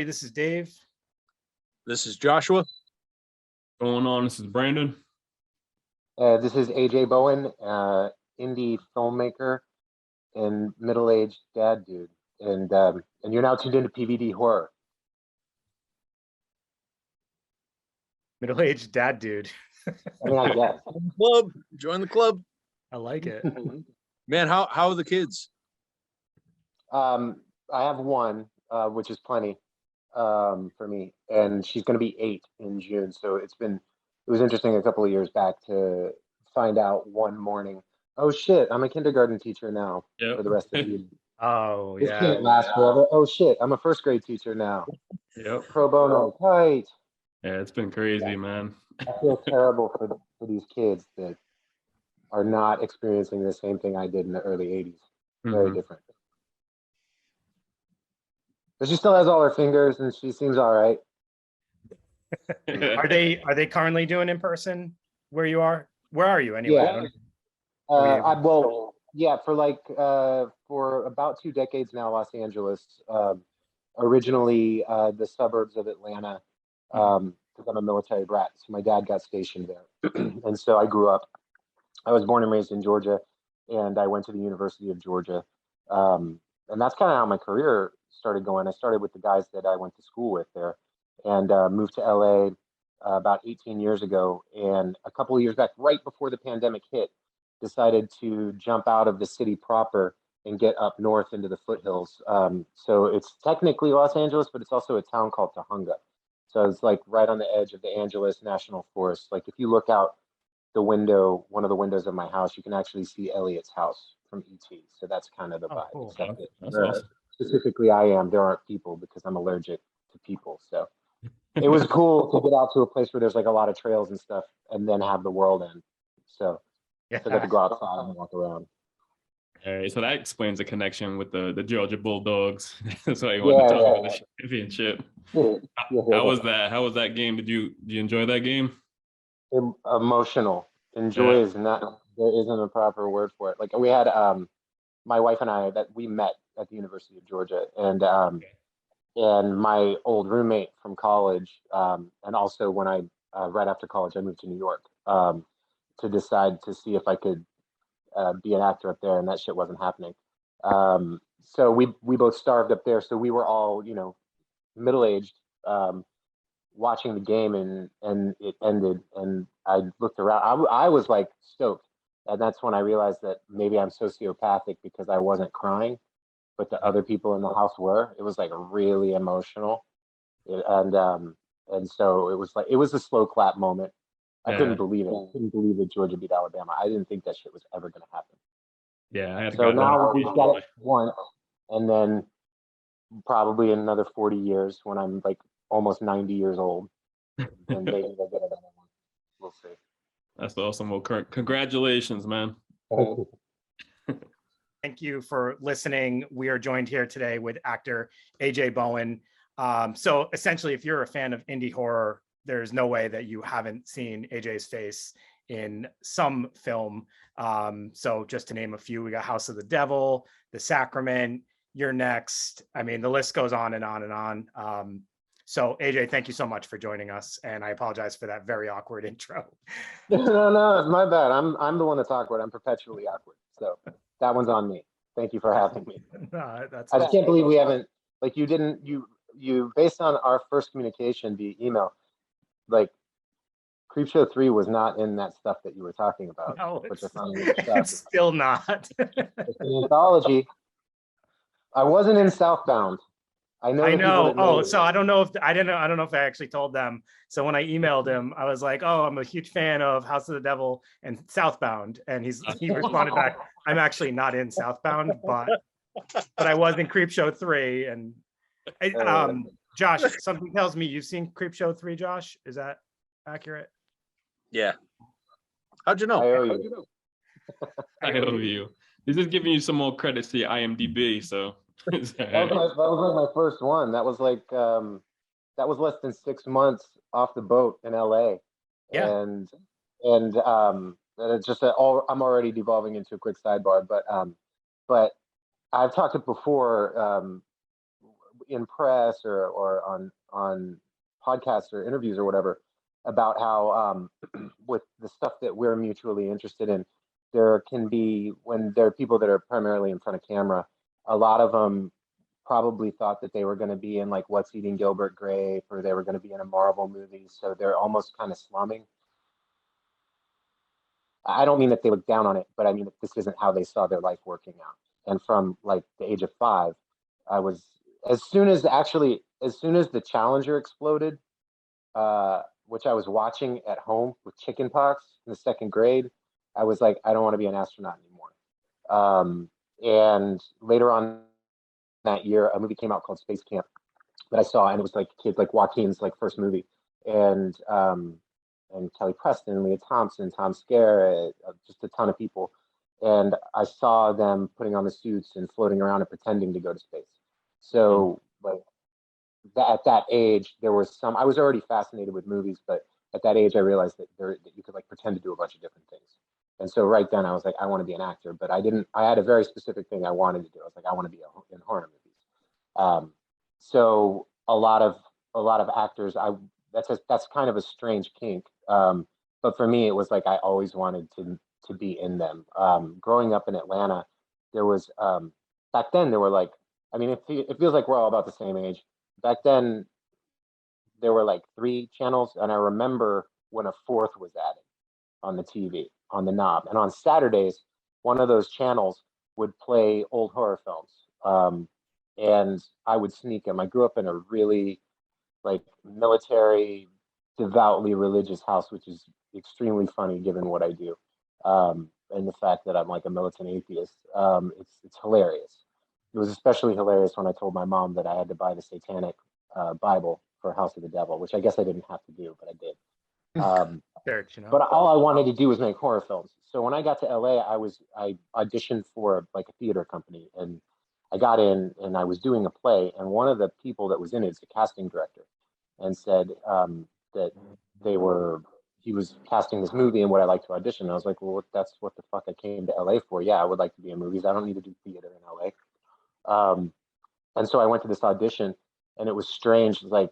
everybody. This is Dave. This is Joshua. What's going on? This is Brandon. This is AJ Bowen, indie filmmaker and middle-aged dad dude, and you're now tuned into PVD horror. Middle-aged dad dude. I mean, I guess. Club. Join the club. I like it. Man, how are the kids? I have one, which is plenty for me, and she's going to be 8 in June. So it was interesting a couple of years back to find out one morning, oh shit, I'm a kindergarten teacher now for the rest of the year. Oh, This yeah. can't last forever. Oh shit, I'm a first grade teacher now. Yep. Pro bono, tight. Yeah, it's been crazy, man. I feel terrible for these kids that are not experiencing the same thing I did in the early 80s. Very different. But she still has all her fingers and she seems all right. Are they currently doing in person where you are? Where are you anyway? Yeah. For about 2 decades now, Los Angeles. Originally the suburbs of Atlanta, because I'm a military brat. So my dad got stationed there. And so I grew up. I was born and raised in Georgia, and I went to the University of Georgia. And that's kind of how my career started going. I started with the guys that I went to school with there, and moved to LA about 18 years ago. And a couple of years back, right before the pandemic hit, decided to jump out of the city proper and get up north into the foothills. So it's technically Los Angeles, but it's also a town called Tahunga. So it's like right on the edge of the Angeles National Forest. Like if you look out the window, one of the windows of my house, you can actually see Elliot's house from ET. So that's kind of the vibe. Cool. Except That's awesome. Specifically, I am. There aren't people because I'm allergic to people. So it was cool to get out to a place where there's like a lot of trails and stuff, and then have the world end. So I got to go outside and walk around. All right, so that explains the connection with the Georgia Bulldogs. That's why you want to talk about the championship. How was that? How was that game? Did you enjoy that game? Emotional. Enjoy is not. There isn't a proper word for it. Like we had my wife and I that we met at the University of Georgia, and my old roommate from college, and also when I right after college I moved to New York to decide to see if I could be an actor up there, and that shit wasn't happening. So we both starved up there. So we were all middle-aged, watching the game, and it ended, and I looked around. I was like stoked, and that's when I realized that maybe I'm sociopathic because I wasn't crying, but the other people in the house were. It was like really emotional, and so it was a slow clap moment. I couldn't believe it. I couldn't believe that Georgia beat Alabama. I didn't think that shit was ever going to happen. Yeah, I had to so now we've got it once, and then probably in another 40 years when I'm like almost 90 years old, and maybe they'll get another one. We'll see. That's awesome. Well, congratulations, man. Thank you for listening. We are joined here today with actor AJ Bowen. So essentially, if you're a fan of indie horror, there's no way that you haven't seen AJ's face in some film. So just to name a few, we got House of the Devil, The Sacrament, You're Next. I mean, the list goes on and on and on. So AJ, thank you so much for joining us. And I apologize for that very awkward intro. No, it's my bad. I'm the one that's awkward. I'm perpetually awkward. So that one's on me. Thank you for having me. I just can't believe we haven't, like you based on our first communication via email, like Creepshow 3 was not in that stuff that you were talking about. No, it's still not. It's an anthology. I wasn't in Southbound. I know. Oh, so I don't know if I don't know if I actually told them. So when I emailed him, I was like, "Oh, I'm a huge fan of House of the Devil and Southbound," and he responded back, "I'm actually not in Southbound, but I was in Creepshow 3." And Josh, something tells me you've seen Creepshow 3, Josh. Is that accurate? Yeah. How'd you know? I owe you. I owe you. He's just giving you some more credits to your IMDb, so. That was like my first one. That was like that was less than 6 months off the boat in LA. Yeah. And it's just I'm already devolving into a quick sidebar, but I've talked it before. in press or on podcasts or interviews or whatever about how with the stuff that we're mutually interested in, there can be, when there are people that are primarily in front of camera, a lot of them probably thought that they were going to be in like What's Eating Gilbert Grape, or they were going to be in a Marvel movie, so they're almost kind of slumming. I don't mean that they look down on it, but I mean that this isn't how they saw their life working out. And from like the age of 5, I was, as soon as the Challenger exploded, which I was watching at home with chickenpox in the 2nd grade, I was like, I don't want to be an astronaut anymore. And later on that year, a movie came out called Space Camp that I saw, and it was like kids, like Joaquin's like first movie, and Kelly Preston, Leah Thompson, Tom Skerritt, just a ton of people. And I saw them putting on the suits and floating around and pretending to go to space. So like at that age, there was some, I was already fascinated with movies, but at that age, I realized that you could like pretend to do a bunch of different things. And so right then I was like, I want to be an actor, but I had a very specific thing I wanted to do. I was like, I want to be in horror movies. So a lot of actors, that's kind of a strange kink. But for me, it was like, I always wanted to be in them. Growing up in Atlanta, there was, back then there were like, I mean, it feels like we're all about the same age. Back then, there were like 3 channels, and I remember when a 4th was added on the TV, on the knob. And on Saturdays, one of those channels would play old horror films. And I would sneak them. I grew up in a really like military, devoutly religious house, which is extremely funny given what I do. And the fact that I'm like a militant atheist. It's hilarious. It was especially hilarious when I told my mom that I had to buy the Satanic Bible for House of the Devil, which I guess I didn't have to do, but I did. Church, you know? But all I wanted to do was make horror films. So when I got to LA, I auditioned for like a theater company, and I got in and I was doing a play, and one of the people that was in it is a casting director, and said that he was casting this movie and would I like to audition. And I was like, well, that's what the fuck I came to LA for. Yeah, I would like to be in movies. I don't need to do theater in LA. And so I went to this audition, and it was strange. Like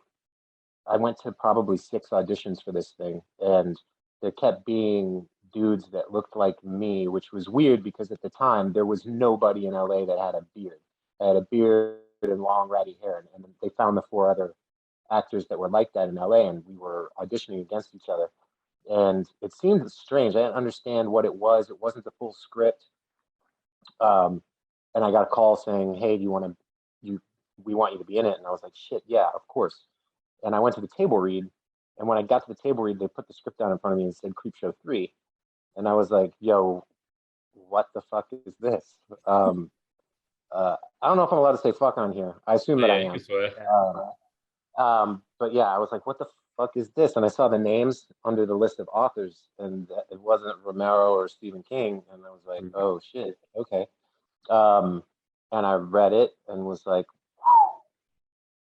I went to probably 6 auditions for this thing, and there kept being dudes that looked like me, which was weird because at the time there was nobody in LA that had a beard. I had a beard and long ratty hair, and they found the 4 other actors that were like that in LA, and we were auditioning against each other. And it seemed strange. I didn't understand what it was. It wasn't the full script. And I got a call saying, "Hey, we want you to be in it." And I was like, "Shit, yeah, of course." And I went to the table read, and when I got to the table read, they put the script down in front of me and said Creepshow 3. And I was like, "Yo, what the fuck is this?" I don't know if I'm allowed to say fuck on here. I assume that I am. But yeah, I was like, what the fuck is this? And I saw the names under the list of authors, and it wasn't Romero or Stephen King. And I was like, oh shit, okay. And I read it and was like,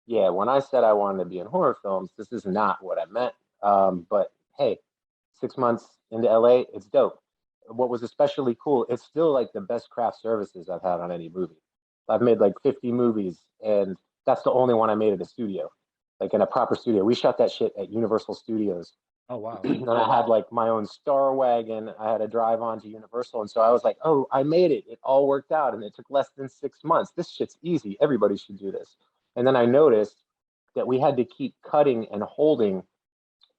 yeah, when I said I wanted to be in horror films, this is not what I meant. But hey, 6 months into LA, it's dope. What was especially cool, it's still like the best craft services I've had on any movie. I've made like 50 movies, and that's the only one I made at a studio, like in a proper studio. We shot that shit at Universal Studios. Oh, wow. And I had like my own Star Wagon. I had to drive on to Universal. And so I was like, oh, I made it. It all worked out. And it took less than 6 months. This shit's easy. Everybody should do this. And then I noticed that we had to keep cutting and holding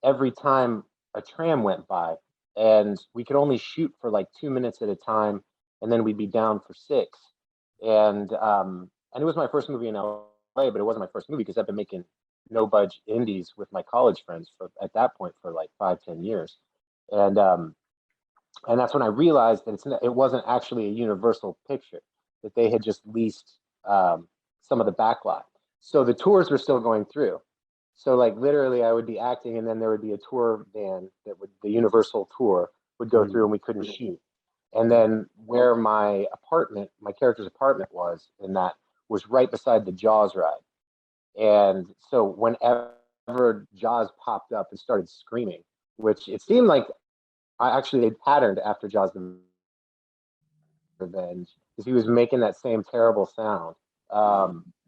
every time a tram went by. And we could only shoot for like 2 minutes at a time. And then we'd be down for 6. And it was my first movie in LA, but it wasn't my first movie because I've been making no budge indies with my college friends at that point for like 5-10 years. And that's when I realized that it wasn't actually a Universal picture, that they had just leased some of the backlot. So the tours were still going through. So like literally I would be acting, and then there would be a tour van the Universal tour would go through, and we couldn't shoot. And then where my character's apartment was, in that was right beside the Jaws ride. And so whenever Jaws popped up and started screaming, which it seemed like they patterned after Jaws the Revenge, because he was making that same terrible sound.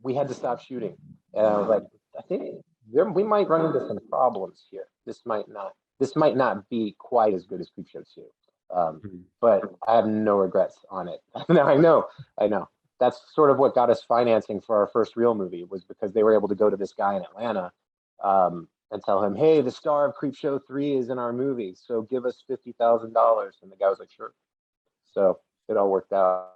we had to stop shooting. And I was like, I think we might run into some problems here. This might not be quite as good as Creepshow 2. But I have no regrets on it. No, I know. That's sort of what got us financing for our first real movie, was because they were able to go to this guy in Atlanta and tell him, hey, the star of Creepshow 3 is in our movie, so give us $50,000. And the guy was like, sure. So it all worked out.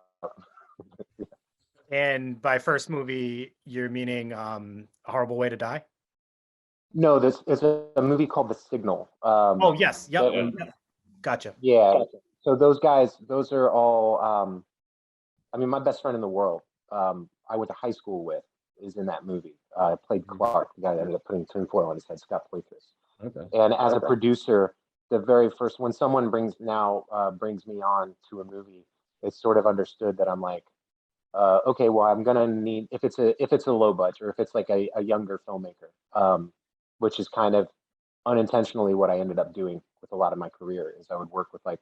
And by first movie, you're meaning A Horrible Way to Die? No, this is a movie called The Signal. Oh, yes. Yep. Yeah. Yep. Gotcha. Yeah. So those guys, those are all, I mean, my best friend in the world, I went to high school with, is in that movie. I played Clark, the guy that ended up putting tinfoil on his head, Scott Poitras. Okay. And as a producer, the very first, when someone brings me on to a movie, it's sort of understood that I'm like, okay, well, I'm gonna need, if it's a low budget, or if it's like a younger filmmaker, which is kind of unintentionally what I ended up doing with a lot of my career, is I would work with like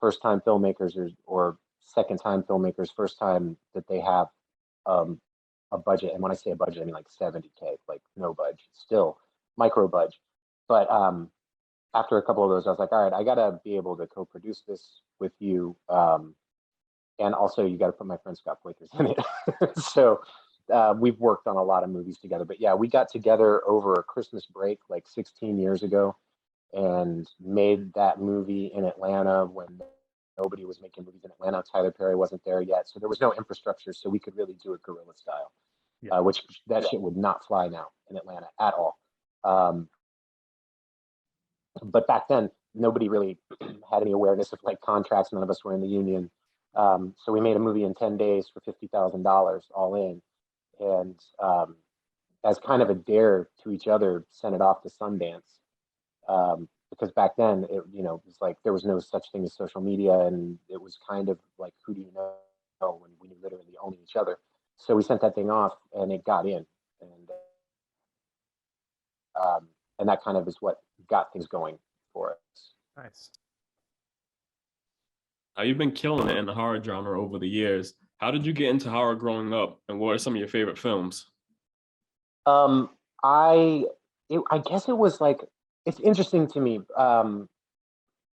first time filmmakers or second time filmmakers, first time that they have a budget. And when I say a budget, I mean like 70K, like no budget, still micro budget. But after a couple of those, I was like, all right, I gotta be able to co-produce this with you. And also you gotta put my friend Scott Poitras in it. So we've worked on a lot of movies together. But yeah, we got together over a Christmas break like 16 years ago and made that movie in Atlanta when nobody was making movies in Atlanta. Tyler Perry wasn't there yet. So there was no infrastructure, so we could really do it guerrilla style, which that shit would not fly now in Atlanta at all. But back then, nobody really had any awareness of like contracts. None of us were in the union. So we made a movie in 10 days for $50,000 all in. And as kind of a dare to each other, sent it off to Sundance. Because back then, it was like there was no such thing as social media, and it was kind of like, who do you know, when we literally only each other. So we sent that thing off, and it got in, and that kind of is what got things going for us. Nice. Now, you've been killing it in the horror genre over the years. How did you get into horror growing up, and what are some of your favorite films? I guess it was like, it's interesting to me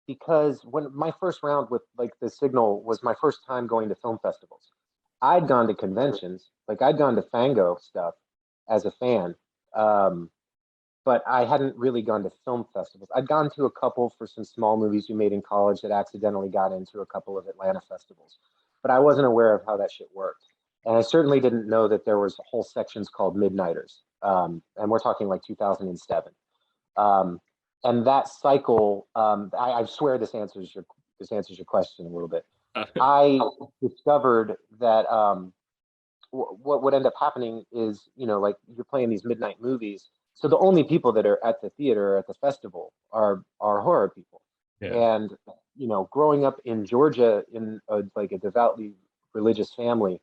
because when my first round with like The Signal was my first time going to film festivals. I'd gone to conventions, like I'd gone to Fango stuff as a fan, but I hadn't really gone to film festivals. I'd gone to a couple for some small movies we made in college that accidentally got into a couple of Atlanta festivals, but I wasn't aware of how that shit worked. And I certainly didn't know that there was whole sections called Midnighters. And we're talking like 2007. And that cycle, I swear this answers your question a little bit. I discovered that what would end up happening is, like you're playing these midnight movies. So the only people that are at the theater or at the festival are horror people. Yeah. And, growing up in Georgia in like a devoutly religious family,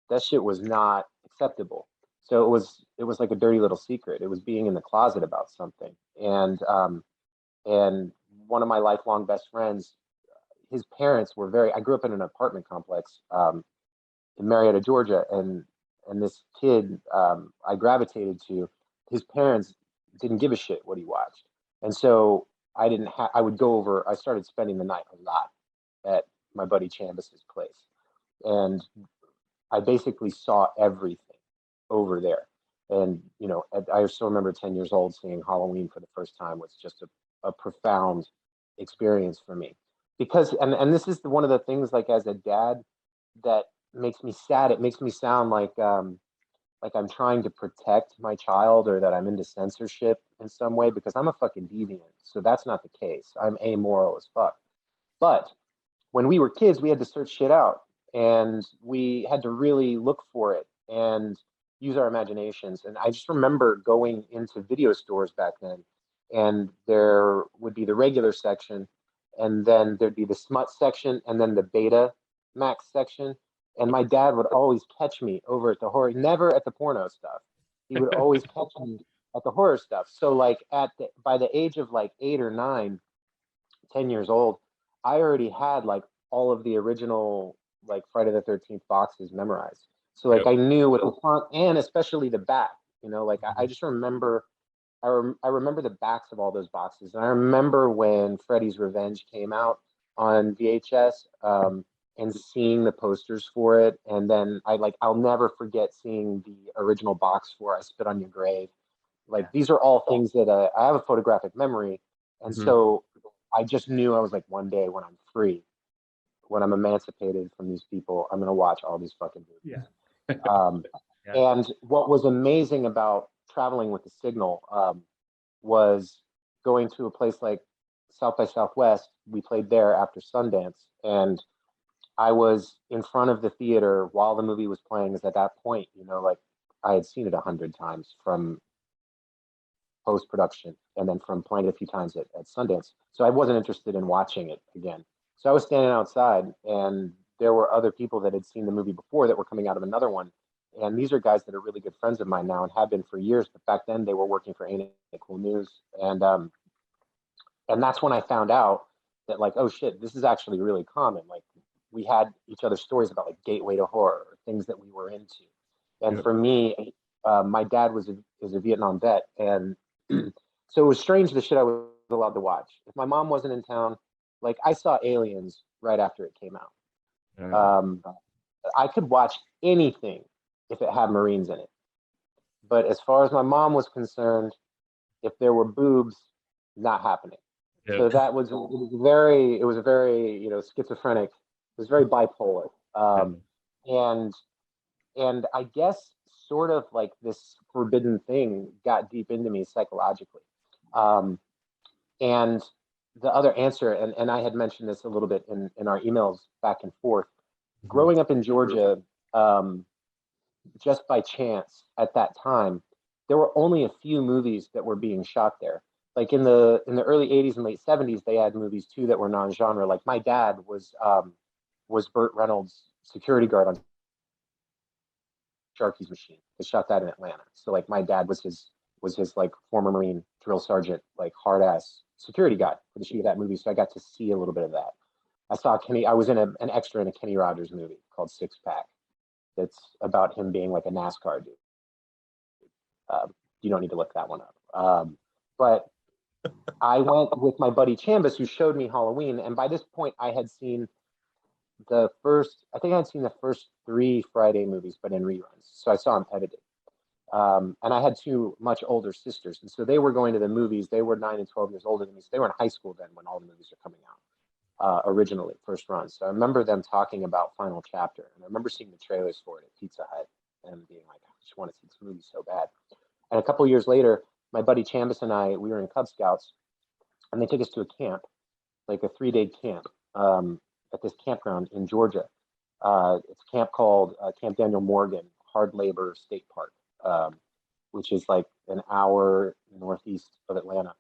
that shit was not acceptable. So it was like a dirty little secret. It was being in the closet about something. And one of my lifelong best friends, his parents were I grew up in an apartment complex in Marietta, Georgia, and this kid I gravitated to, his parents didn't give a shit what he watched. And so I would go over, I started spending the night a lot at my buddy Chambus's place. And I basically saw everything over there. And, I still remember 10 years old seeing Halloween for the first time was just a profound experience for me. Because, and this is one of the things, like as a dad, that makes me sad. It makes me sound like I'm trying to protect my child, or that I'm into censorship in some way, because I'm a fucking deviant. So that's not the case. I'm amoral as fuck. But when we were kids, we had to search shit out, and we had to really look for it and use our imaginations. And I just remember going into video stores back then, and there would be the regular section, and then there'd be the smut section, and then the Beta Max section. And my dad would always catch me over at the horror, never at the porno stuff. He would always catch me at the horror stuff. So like by the age of like 8 or 9, 10 years old, I already had like all of the original like Friday the 13th boxes memorized. So like Yep. I knew what the front and especially the back, like I just remember, I remember the backs of all those boxes. And I remember when Freddy's Revenge came out on VHS, and seeing the posters for it. And then I'll never forget seeing the original box for I Spit on Your Grave. Like these are all things that I have a photographic memory. And Mhm. so I just knew I was like, one day when I'm free, when I'm emancipated from these people, I'm going to watch all these fucking movies. Yeah. Yeah. And what was amazing about traveling with the Signal was going to a place like South by Southwest. We played there after Sundance, and I was in front of the theater while the movie was playing. Is at that point, like I had seen it 100 times from post production, and then from playing it a few times at Sundance. So I wasn't interested in watching it again. So I was standing outside, and there were other people that had seen the movie before that were coming out of another one. And these are guys that are really good friends of mine now and have been for years. But back then they were working for Ain't It Cool News, and that's when I found out that like, oh shit, this is actually really common. Like we had each other's stories about like gateway to horror, things that we were into. And Yep. for me, my dad was a Vietnam vet, and so it was strange the shit I was allowed to watch. If my mom wasn't in town, like I saw Aliens right after it came out. Um, I could watch anything if it had Marines in it. But as far as my mom was concerned, if there were boobs, not happening. Yep. So that was it was a very schizophrenic. It was very bipolar, and I guess sort of like this forbidden thing got deep into me psychologically. And the other answer, and I had mentioned this a little bit in our emails back and forth. Growing up in Georgia, just by chance at that time, there were only a few movies that were being shot there. Like in the early '80s and late '70s, they had movies too that were non-genre. Like my dad was Burt Reynolds' security guard on Sharky's Machine. They shot that in Atlanta. So like my dad was his like former Marine drill sergeant, like hard ass security guy for the shoot of that movie. So I got to see a little bit of that. I was in an extra in a Kenny Rogers movie called Six Pack. That's about him being like a NASCAR dude. You don't need to look that one up. But I went with my buddy Chambus, who showed me Halloween. And by this point, I had seen I think I had seen the first 3 Friday movies, but in reruns. So I saw them edited. And I had 2 much older sisters. And so they were going to the movies. They were 9 and 12 years older than me. So they were in high school then when all the movies are coming out originally, first run. So I remember them talking about Final Chapter. And I remember seeing the trailers for it at Pizza Hut and being like, I just want to see this movie so bad. And a couple years later, my buddy Chambus and I, we were in Cub Scouts, and they took us to a camp, like a 3-day camp at this campground in Georgia. It's a camp called Camp Daniel Morgan Hard Labor State Park, which is like an hour northeast of Atlanta.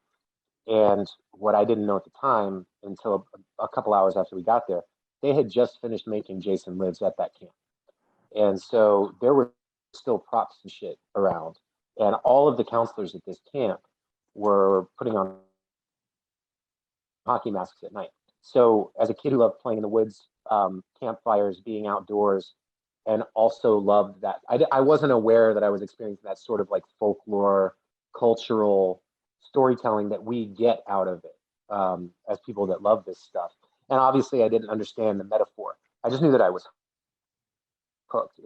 And what I didn't know at the time, until a couple hours after we got there, they had just finished making Jason Lives at that camp. And so there were still props and shit around. And all of the counselors at this camp were putting on hockey masks at night. So as a kid who loved playing in the woods, campfires, being outdoors, and also loved that, I wasn't aware that I was experiencing that sort of like folklore, cultural storytelling that we get out of it as people that love this stuff. And obviously I didn't understand the metaphor. I just knew that I was hooked.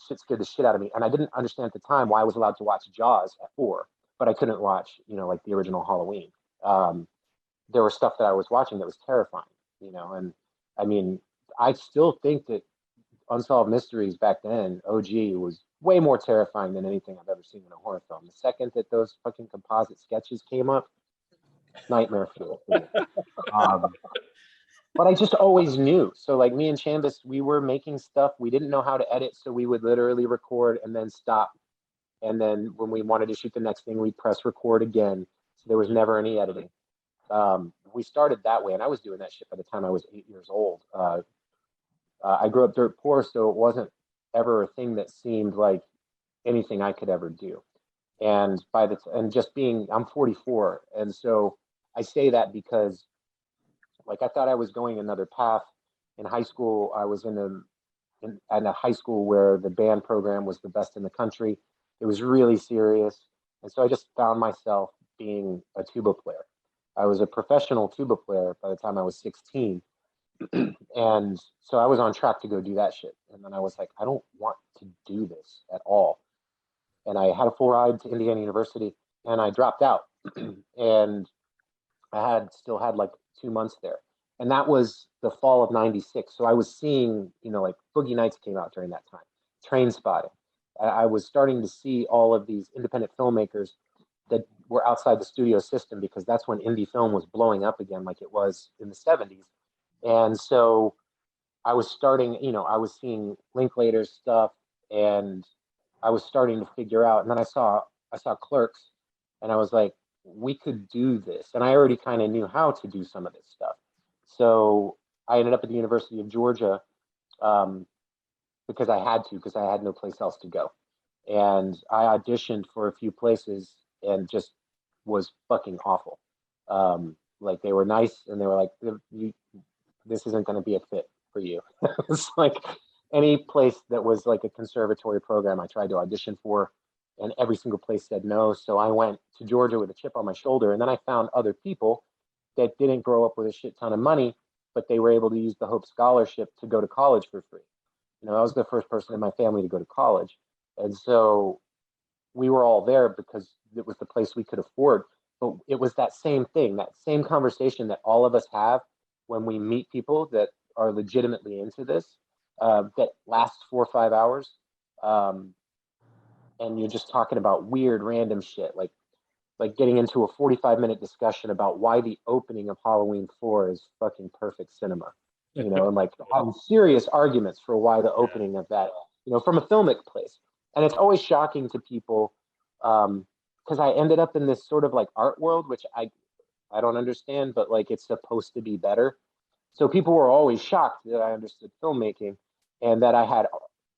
Shit scared the shit out of me. And I didn't understand at the time why I was allowed to watch Jaws at 4, but I couldn't watch, like the original Halloween. There was stuff that I was watching that was terrifying, and I mean, I still think that Unsolved Mysteries back then, OG, was way more terrifying than anything I've ever seen in a horror film. The second that those fucking composite sketches came up, nightmare fuel. But I just always knew. So like me and Chambus, we were making stuff. We didn't know how to edit, so we would literally record and then stop. And then when we wanted to shoot the next thing, we'd press record again. So there was never any editing. We started that way, and I was doing that shit by the time I was 8 years old. I grew up dirt poor, so it wasn't ever a thing that seemed like anything I could ever do. And I'm 44, and so I say that because, like, I thought I was going another path. In high school, I was in at a high school where the band program was the best in the country. It was really serious. And so I just found myself being a tuba player. I was a professional tuba player by the time I was 16. And so I was on track to go do that shit. And then I was like, I don't want to do this at all. And I had a full ride to Indiana University and I dropped out. And I still had like 2 months there. And that was the fall of '96. So I was seeing, like Boogie Nights came out during that time, Train Spotting. I was starting to see all of these independent filmmakers that were outside the studio system, because that's when indie film was blowing up again, like it was in the '70s. And so I was starting, I was seeing Linklater's stuff, and I was starting to figure out. And then I saw Clerks, and I was like, we could do this. And I already kind of knew how to do some of this stuff. So I ended up at the University of Georgia because I had to, because I had no place else to go. And I auditioned for a few places and just was fucking awful. Like they were nice and they were like, this isn't going to be a fit for you. It's like any place that was like a conservatory program I tried to audition for, and every single place said no. So I went to Georgia with a chip on my shoulder. And then I found other people that didn't grow up with a shit ton of money, but they were able to use the Hope Scholarship to go to college for free. I was the first person in my family to go to college. And so we were all there because it was the place we could afford. But it was that same thing, that same conversation that all of us have when we meet people that are legitimately into this, that lasts 4 or 5 hours. And you're just talking about weird, random shit, like getting into a 45-minute discussion about why the opening of Halloween 4 is fucking perfect cinema, and like having serious arguments for why the opening of that, from a filmic place. And it's always shocking to people because I ended up in this sort of like art world, which I don't understand, but like it's supposed to be better. So people were always shocked that I understood filmmaking and that I had,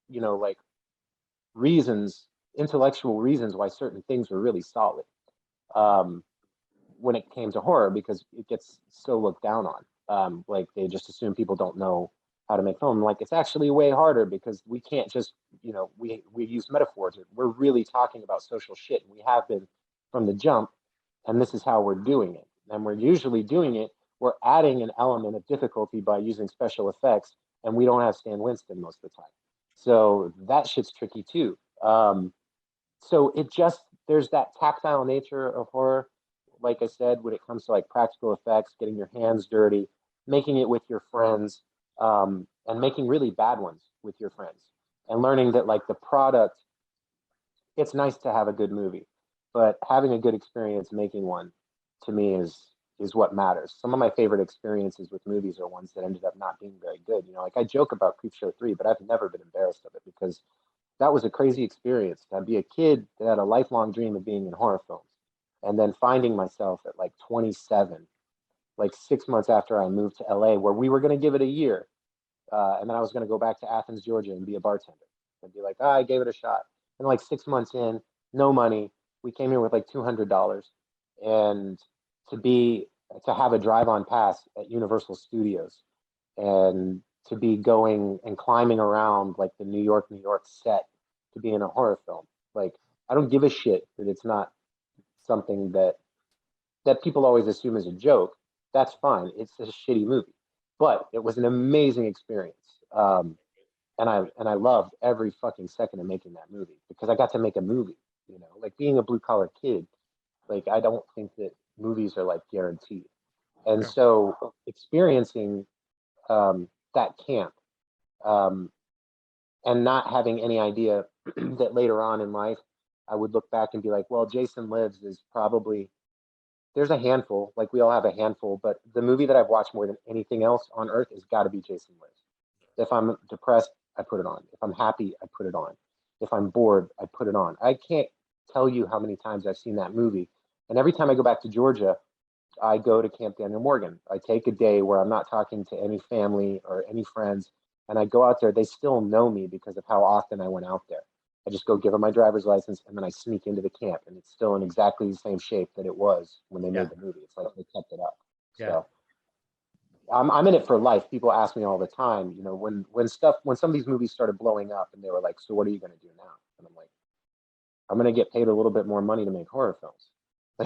like intellectual reasons why certain things were really solid. When it came to horror, because it gets so looked down on. Like they just assume people don't know how to make film. Like it's actually way harder because we can't just, we use metaphors. We're really talking about social shit. We have been from the jump, and this is how we're doing it. And we're usually doing it, we're adding an element of difficulty by using special effects, and we don't have Stan Winston most of the time. So that shit's tricky too. So there's that tactile nature of horror, like I said, when it comes to like practical effects, getting your hands dirty, making it with your friends, and making really bad ones with your friends, and learning that like the product, it's nice to have a good movie, but having a good experience making one, to me, is what matters. Some of my favorite experiences with movies are ones that ended up not being very good. Like I joke about Creepshow 3, but I've never been embarrassed of it because that was a crazy experience to be a kid that had a lifelong dream of being in horror films. And then finding myself at like 27, like 6 months after I moved to LA, where we were going to give it a year. And then I was going to go back to Athens, Georgia and be a bartender. I'd be like, I gave it a shot. And like 6 months in, no money. We came here with like $200. And to have a drive-on pass at Universal Studios and to be going and climbing around like the New York set to be in a horror film. Like, I don't give a shit that it's not something that people always assume is a joke. That's fine. It's a shitty movie, but it was an amazing experience. And I loved every fucking second of making that movie because I got to make a movie, like being a blue collar kid. Like, I don't think that movies are like guaranteed. And so experiencing that camp, and not having any idea that later on in life, I would look back and be like, well, Jason Lives is probably, there's a handful, like we all have a handful, but the movie that I've watched more than anything else on earth has got to be Jason Lives. If I'm depressed, I put it on. If I'm happy, I put it on. If I'm bored, I put it on. I can't tell you how many times I've seen that movie. And every time I go back to Georgia, I go to Camp Daniel Morgan. I take a day where I'm not talking to any family or any friends, and I go out there. They still know me because of how often I went out there. I just go give them my driver's license, and then I sneak into the camp, and it's still in exactly the same shape that it was when they made the movie. It's like they kept it up. Yeah. So I'm in it for life. People ask me all the time, you know, when some of these movies started blowing up and they were like, so what are you going to do now? And I'm like, I'm going to get paid a little bit more money to make horror films. We're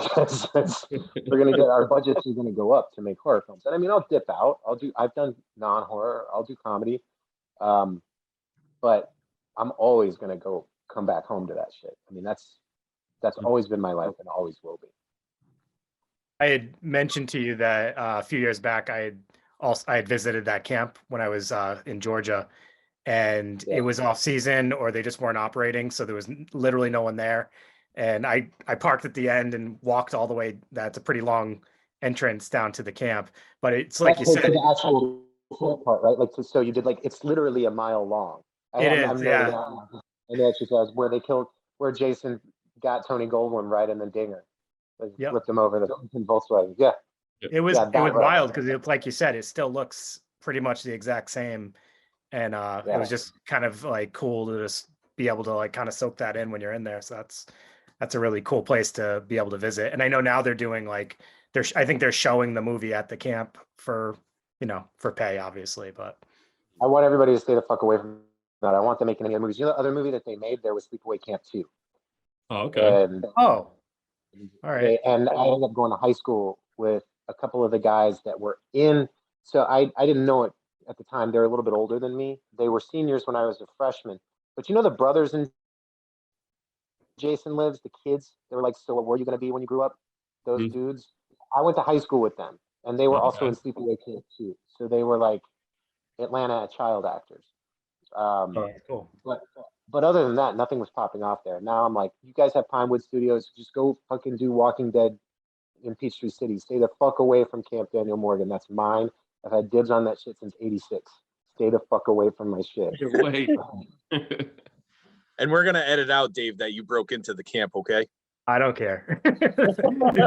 going to get, our budgets are going to go up to make horror films. And I mean, I'll dip out. I've done non-horror. I'll do comedy. But I'm always going to come back home to that shit. I mean, that's always been my life and always will be. I had mentioned to you that a few years back, I had visited that camp when I was in Georgia, and it was off season or they just weren't operating. So there was literally no one there. And I parked at the end and walked all the way. That's a pretty long entrance down to the camp, but it's like you said, the actual part, right? Like, so you did, like, it's literally a mile long. It is, yeah. And the exercise where Jason got Tony Goldwyn right in the dinger. Like, flipped him over the Volkswagen. Yeah. It was wild because, like you said, it still looks pretty much the exact same. And it was just kind of like cool to just be able to like kind of soak that in when you're in there. So that's a really cool place to be able to visit. And I know now they're doing like I think they're showing the movie at the camp for pay, obviously. But I want everybody to stay the fuck away from that. I want them making any other movies. You know, the other movie that they made there was Sleepaway Camp 2. Oh, okay. And all right. And I ended up going to high school with a couple of the guys that were in. So I didn't know it at the time. They're a little bit older than me. They were seniors when I was a freshman. But you know the brothers in Jason Lives, the kids, they were like, so what were you going to be when you grew up? Those dudes. I went to high school with them, and they were also in Sleepaway Camp 2. So they were like Atlanta child actors. Cool. But other than that, nothing was popping off there. Now I'm like, you guys have Pinewood Studios, just go fucking do Walking Dead in Peachtree City. Stay the fuck away from Camp Daniel Morgan. That's mine. I've had dibs on that shit since '86. Stay the fuck away from my shit. And we're gonna edit out, Dave, that you broke into the camp, okay? I don't care. If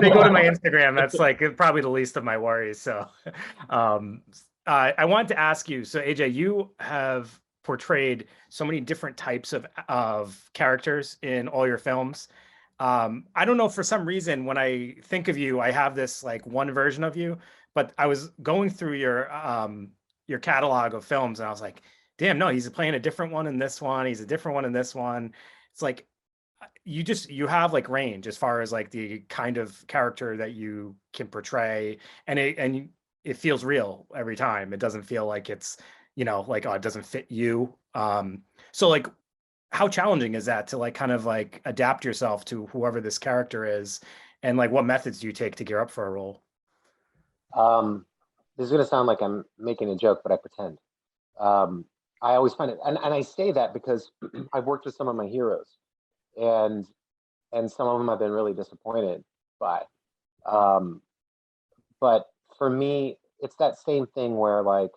they go to my Instagram, that's like probably the least of my worries. So I wanted to ask you, so AJ, you have portrayed so many different types of characters in all your films. I don't know, for some reason, when I think of you, I have this like one version of you, but I was going through your catalog of films and I was like, damn, no, he's playing a different one in this one. He's a different one in this one. It's like, you have like range as far as like the kind of character that you can portray, and it feels real every time. It doesn't feel like it's, like, oh, it doesn't fit you. So like, how challenging is that to like kind of like adapt yourself to whoever this character is, and like what methods do you take to gear up for a role? This is gonna sound like I'm making a joke, but I pretend. I always find it, and I say that because I've worked with some of my heroes, and some of them I've been really disappointed by. But for me, it's that same thing where like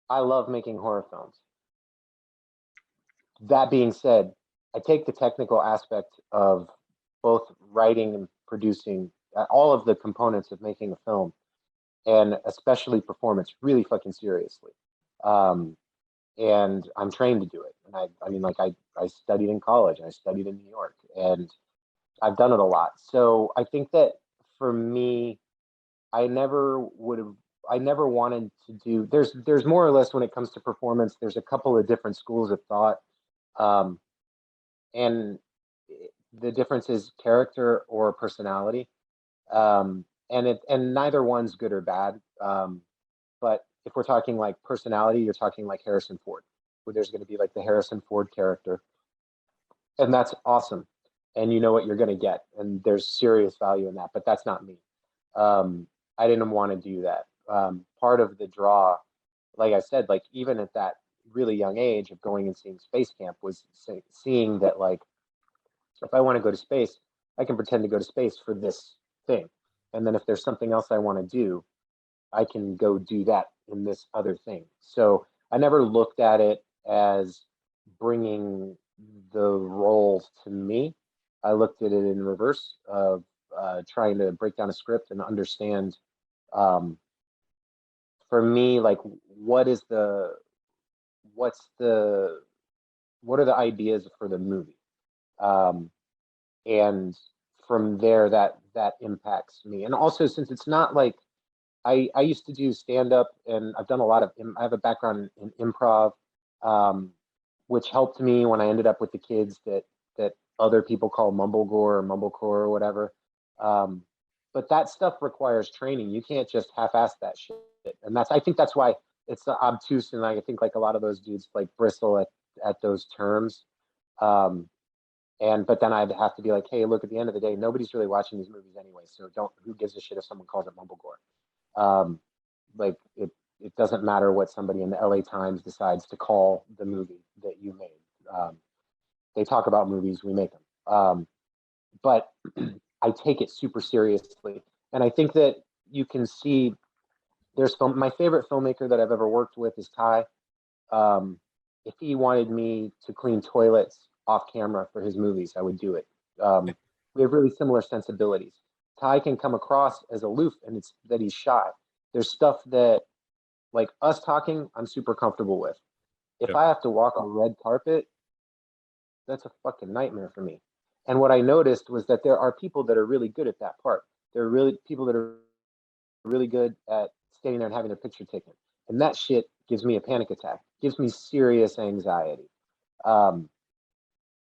I love making horror films. That being said, I take the technical aspect of both writing and producing, all of the components of making a film, and especially performance, really fucking seriously. And I'm trained to do it. And I mean, like I studied in college and I studied in New York, and I've done it a lot. So I think that for me, I never wanted to do, there's more or less, when it comes to performance, there's a couple of different schools of thought. And the difference is character or personality. And neither one's good or bad. But if we're talking like personality, you're talking like Harrison Ford, where there's going to be like the Harrison Ford character, and that's awesome. And you know what you're going to get, and there's serious value in that, but that's not me. I didn't want to do that. Part of the draw, like I said, like even at that really young age of going and seeing Space Camp, was seeing that like, if I want to go to space, I can pretend to go to space for this thing. And then if there's something else I want to do, I can go do that in this other thing. So I never looked at it as bringing the roles to me. I looked at it in reverse of trying to break down a script and understand, for me, like what are the ideas for the movie, and from there that impacts me. And also, since it's not like I used to do stand up, and I've done a lot of. I have a background in improv, which helped me when I ended up with the kids that other people call mumblegore or mumblecore or whatever. But that stuff requires training. You can't just half-ass that shit. And I think that's why it's obtuse, and I think like a lot of those dudes like bristle at those terms. But then I'd have to be like, hey, look, at the end of the day, nobody's really watching these movies anyway. So who gives a shit if someone calls it mumblegore? Like it doesn't matter what somebody in the LA Times decides to call the movie that you made. They talk about movies, we make them. But I take it super seriously. And I think that you can see my favorite filmmaker that I've ever worked with is Ty. If he wanted me to clean toilets off camera for his movies, I would do it. We have really similar sensibilities. Ty can come across as aloof, and it's that he's shy. There's stuff that, like us talking, I'm super comfortable with. If I have to walk a red carpet, that's a fucking nightmare for me. And what I noticed was that there are people that are really good at that part. There are really people that are really good at standing there and having their picture taken. And that shit gives me a panic attack, gives me serious anxiety.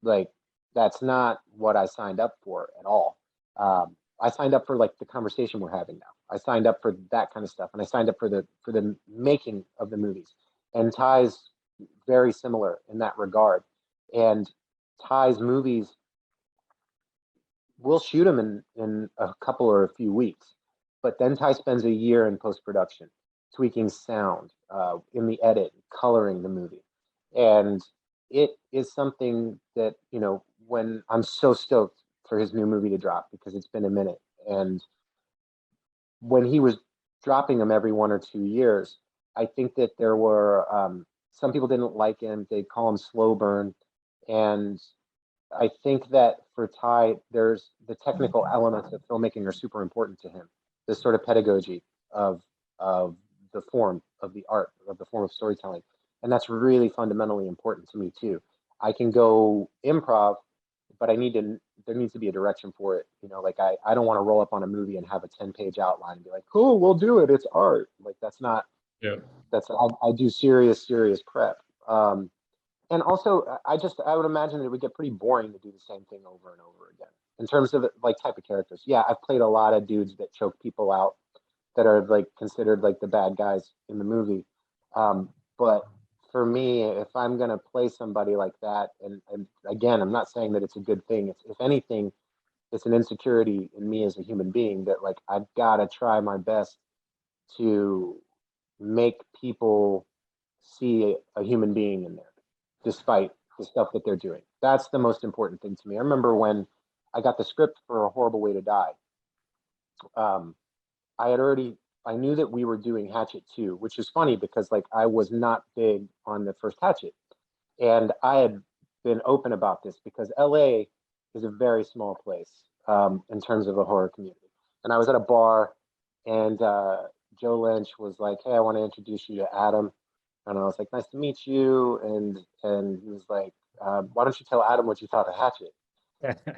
Like, that's not what I signed up for at all. I signed up for like the conversation we're having now. I signed up for that kind of stuff, and I signed up for the making of the movies. And Ty's very similar in that regard. And Ty's movies, we'll shoot them in a couple or a few weeks, but then Ty spends a year in post-production, tweaking sound, in the edit, coloring the movie. And it is something that, when I'm so stoked for his new movie to drop, because it's been a minute. And when he was dropping them every 1 or 2 years, I think that there were, some people didn't like him. They'd call him slow burn. And I think that for Ty, there's the technical elements of filmmaking are super important to him. This sort of pedagogy of the form of the art, of the form of storytelling. And that's really fundamentally important to me too. I can go improv, but there needs to be a direction for it. Like I don't want to roll up on a movie and have a 10-page outline and be like, cool, we'll do it. It's art. Like that's not, I do serious prep. And also, I would imagine that it would get pretty boring to do the same thing over and over again in terms of like type of characters. Yeah, I've played a lot of dudes that choke people out, that are like considered like the bad guys in the movie. But for me, if I'm gonna play somebody like that, and again, I'm not saying that it's a good thing. If anything, it's an insecurity in me as a human being that like I've got to try my best to make people see a human being in there, despite the stuff that they're doing. That's the most important thing to me. I remember when I got the script for A Horrible Way to Die. I knew that we were doing Hatchet 2, which is funny because like I was not big on the first Hatchet. And I had been open about this because LA is a very small place in terms of a horror community. And I was at a bar, and Joe Lynch was like, hey, I want to introduce you to Adam. And I was like, nice to meet you. And he was like, why don't you tell Adam what you thought of Hatchet?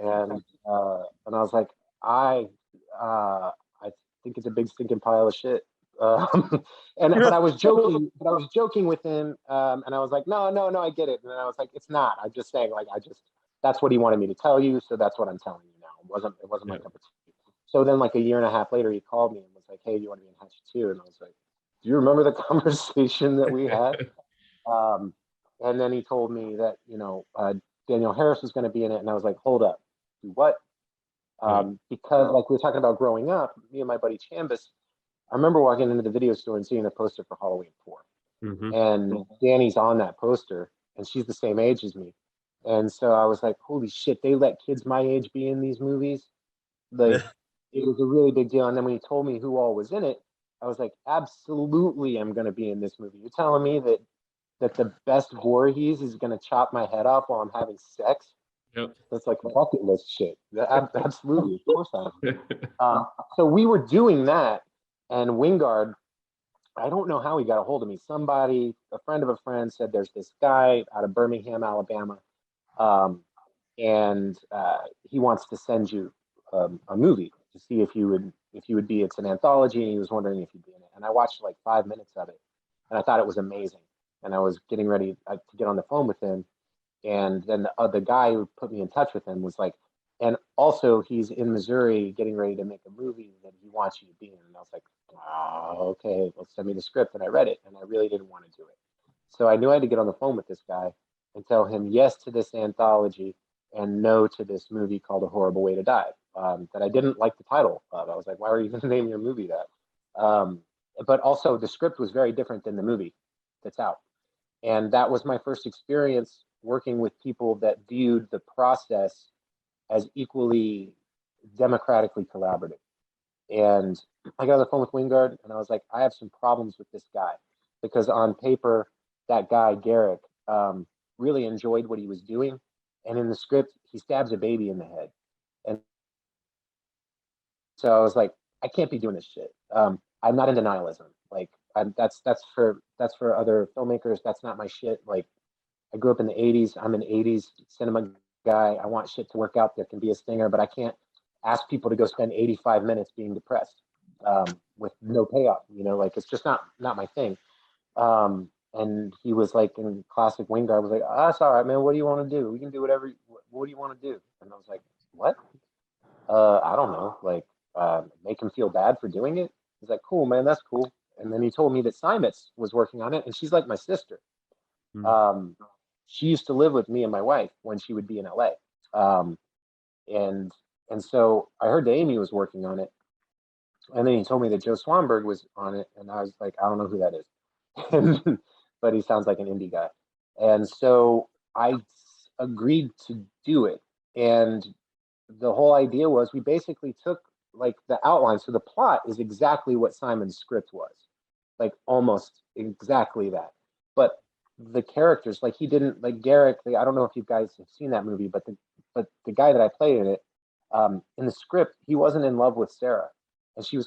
And I was like, I think it's a big stinking pile of shit. But I was joking with him. And I was like, no, I get it. And then I was like, it's not. I'm just saying, like, that's what he wanted me to tell you. So that's what I'm telling you now. It wasn't my cup of tea. So then like a year and a half later, he called me and was like, hey, do you want to be in Hatchet 2? And I was like, do you remember the conversation that we had? And then he told me that, Danielle Harris was going to be in it. And I was like, hold up, do what? Because like we were talking about growing up, me and my buddy Chambus, I remember walking into the video store and seeing a poster for Halloween 4. And Danny's on that poster, and she's the same age as me. And so I was like, holy shit, they let kids my age be in these movies? Like, it was a really big deal. And then when he told me who all was in it, I was like, absolutely, I'm going to be in this movie. You're telling me that the best Voorhees is going to chop my head off while I'm having sex? Yep. That's like bucket list shit. Absolutely, of course I am. So we were doing that, and Wingard, I don't know how he got a hold of me. A friend of a friend said there's this guy out of Birmingham, Alabama, and he wants to send you a movie. to see if you would be. It's an anthology, and he was wondering if you'd be in it. And I watched like 5 minutes of it, and I thought it was amazing. And I was getting ready to get on the phone with him, and then the guy who put me in touch with him was like, and also he's in Missouri getting ready to make a movie that he wants you to be in. And I was like, oh, okay, well, send me the script. And I read it, and I really didn't want to do it. So I knew I had to get on the phone with this guy and tell him yes to this anthology and no to this movie called A Horrible Way to Die, that I didn't like the title of. I was like, why are you going to name your movie that? But also the script was very different than the movie that's out. And that was my first experience working with people that viewed the process as equally democratically collaborative. And I got on the phone with Wingard, and I was like, I have some problems with this guy, because on paper, that guy, Garrick, really enjoyed what he was doing. And in the script, he stabs a baby in the head. And so I was like, I can't be doing this shit. I'm not into nihilism. Like, that's for other filmmakers. That's not my shit. Like, I grew up in the 80s. I'm an 80s cinema guy. I want shit to work out. There can be a stinger, but I can't ask people to go spend 85 minutes being depressed with no payoff. You know, like, it's just not my thing. And he was like, in classic Wingard, was like, oh, that's all right, man. What do you want to do? We can do whatever. What do you want to do? And I was like, what? I don't know. Like, make him feel bad for doing it. He's like, cool, man. That's cool. And then he told me that Simetz was working on it, and she's like my sister. She used to live with me and my wife when she would be in LA. And so I heard that Amy was working on it. And then he told me that Joe Swanberg was on it. And I was like, I don't know who that is. But he sounds like an indie guy. And so I agreed to do it. And the whole idea was we basically took like the outline. So the plot is exactly what Simon's script was, like almost exactly that. But the characters, like he didn't, like Garrick, I don't know if you guys have seen that movie, but the guy that I played in it, in the script, he wasn't in love with Sarah. And she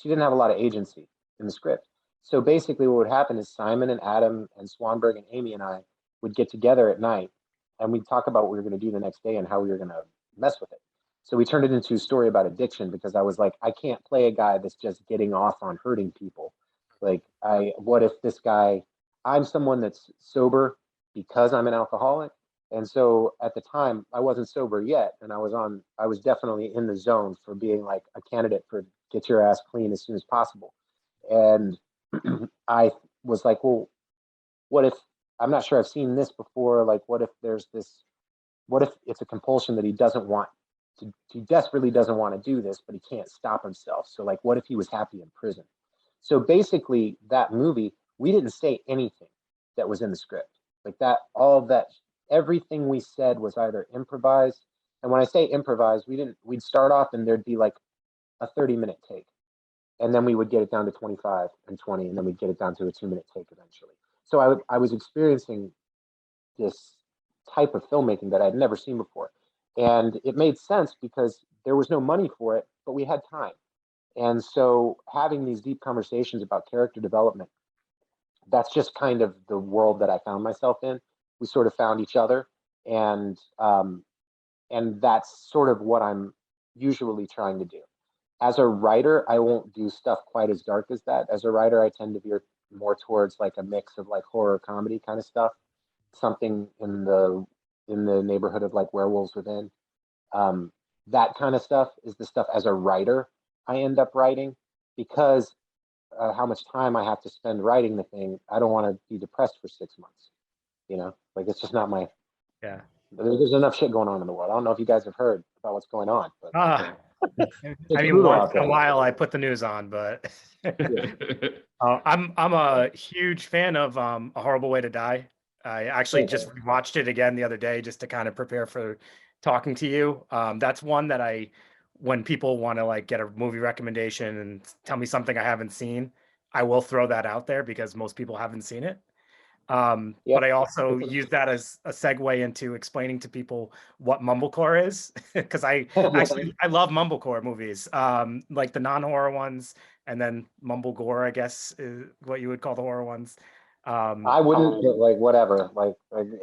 didn't have a lot of agency in the script. So basically what would happen is Simon and Adam and Swanberg and Amy and I would get together at night, and we'd talk about what we were going to do the next day and how we were going to mess with it. So we turned it into a story about addiction, because I was like, I can't play a guy that's just getting off on hurting people. Like, what if this guy, I'm someone that's sober because I'm an alcoholic. And so at the time I wasn't sober yet. And I was definitely in the zone for being like a candidate for get your ass clean as soon as possible. And I was like, well, what if, I'm not sure I've seen this before. Like, what if it's a compulsion that he desperately doesn't want to do this, but he can't stop himself. So like, what if he was happy in prison? So basically that movie, we didn't say anything that was in the script. Like that, all of that, everything we said was either improvised. And when I say improvised, we'd start off and there'd be like a 30-minute take. And then we would get it down to 25 and 20, and then we'd get it down to a 2-minute take eventually. So I was experiencing this type of filmmaking that I'd never seen before. And it made sense because there was no money for it, but we had time. And so having these deep conversations about character development, that's just kind of the world that I found myself in. We sort of found each other, and that's sort of what I'm usually trying to do. As a writer, I won't do stuff quite as dark as that. As a writer, I tend to veer more towards like a mix of like horror comedy kind of stuff, something in the neighborhood of like Werewolves Within. That kind of stuff is the stuff as a writer I end up writing, because how much time I have to spend writing the thing. I don't want to be depressed for 6 months. You know, like it's just not my. Yeah. There's enough shit going on in the world. I don't know if you guys have heard about what's going on, but I mean, once in a while I put the news on, but I'm a huge fan of A Horrible Way to Die. I actually just watched it again the other day just to kind of prepare for talking to you. That's one that when people want to like get a movie recommendation and tell me something I haven't seen, I will throw that out there because most people haven't seen it. But I also use that as a segue into explaining to people what Mumblecore is, because I love Mumblecore movies, like the non-horror ones, and then Mumblegore, I guess, is what you would call the horror ones. I wouldn't, but like whatever, like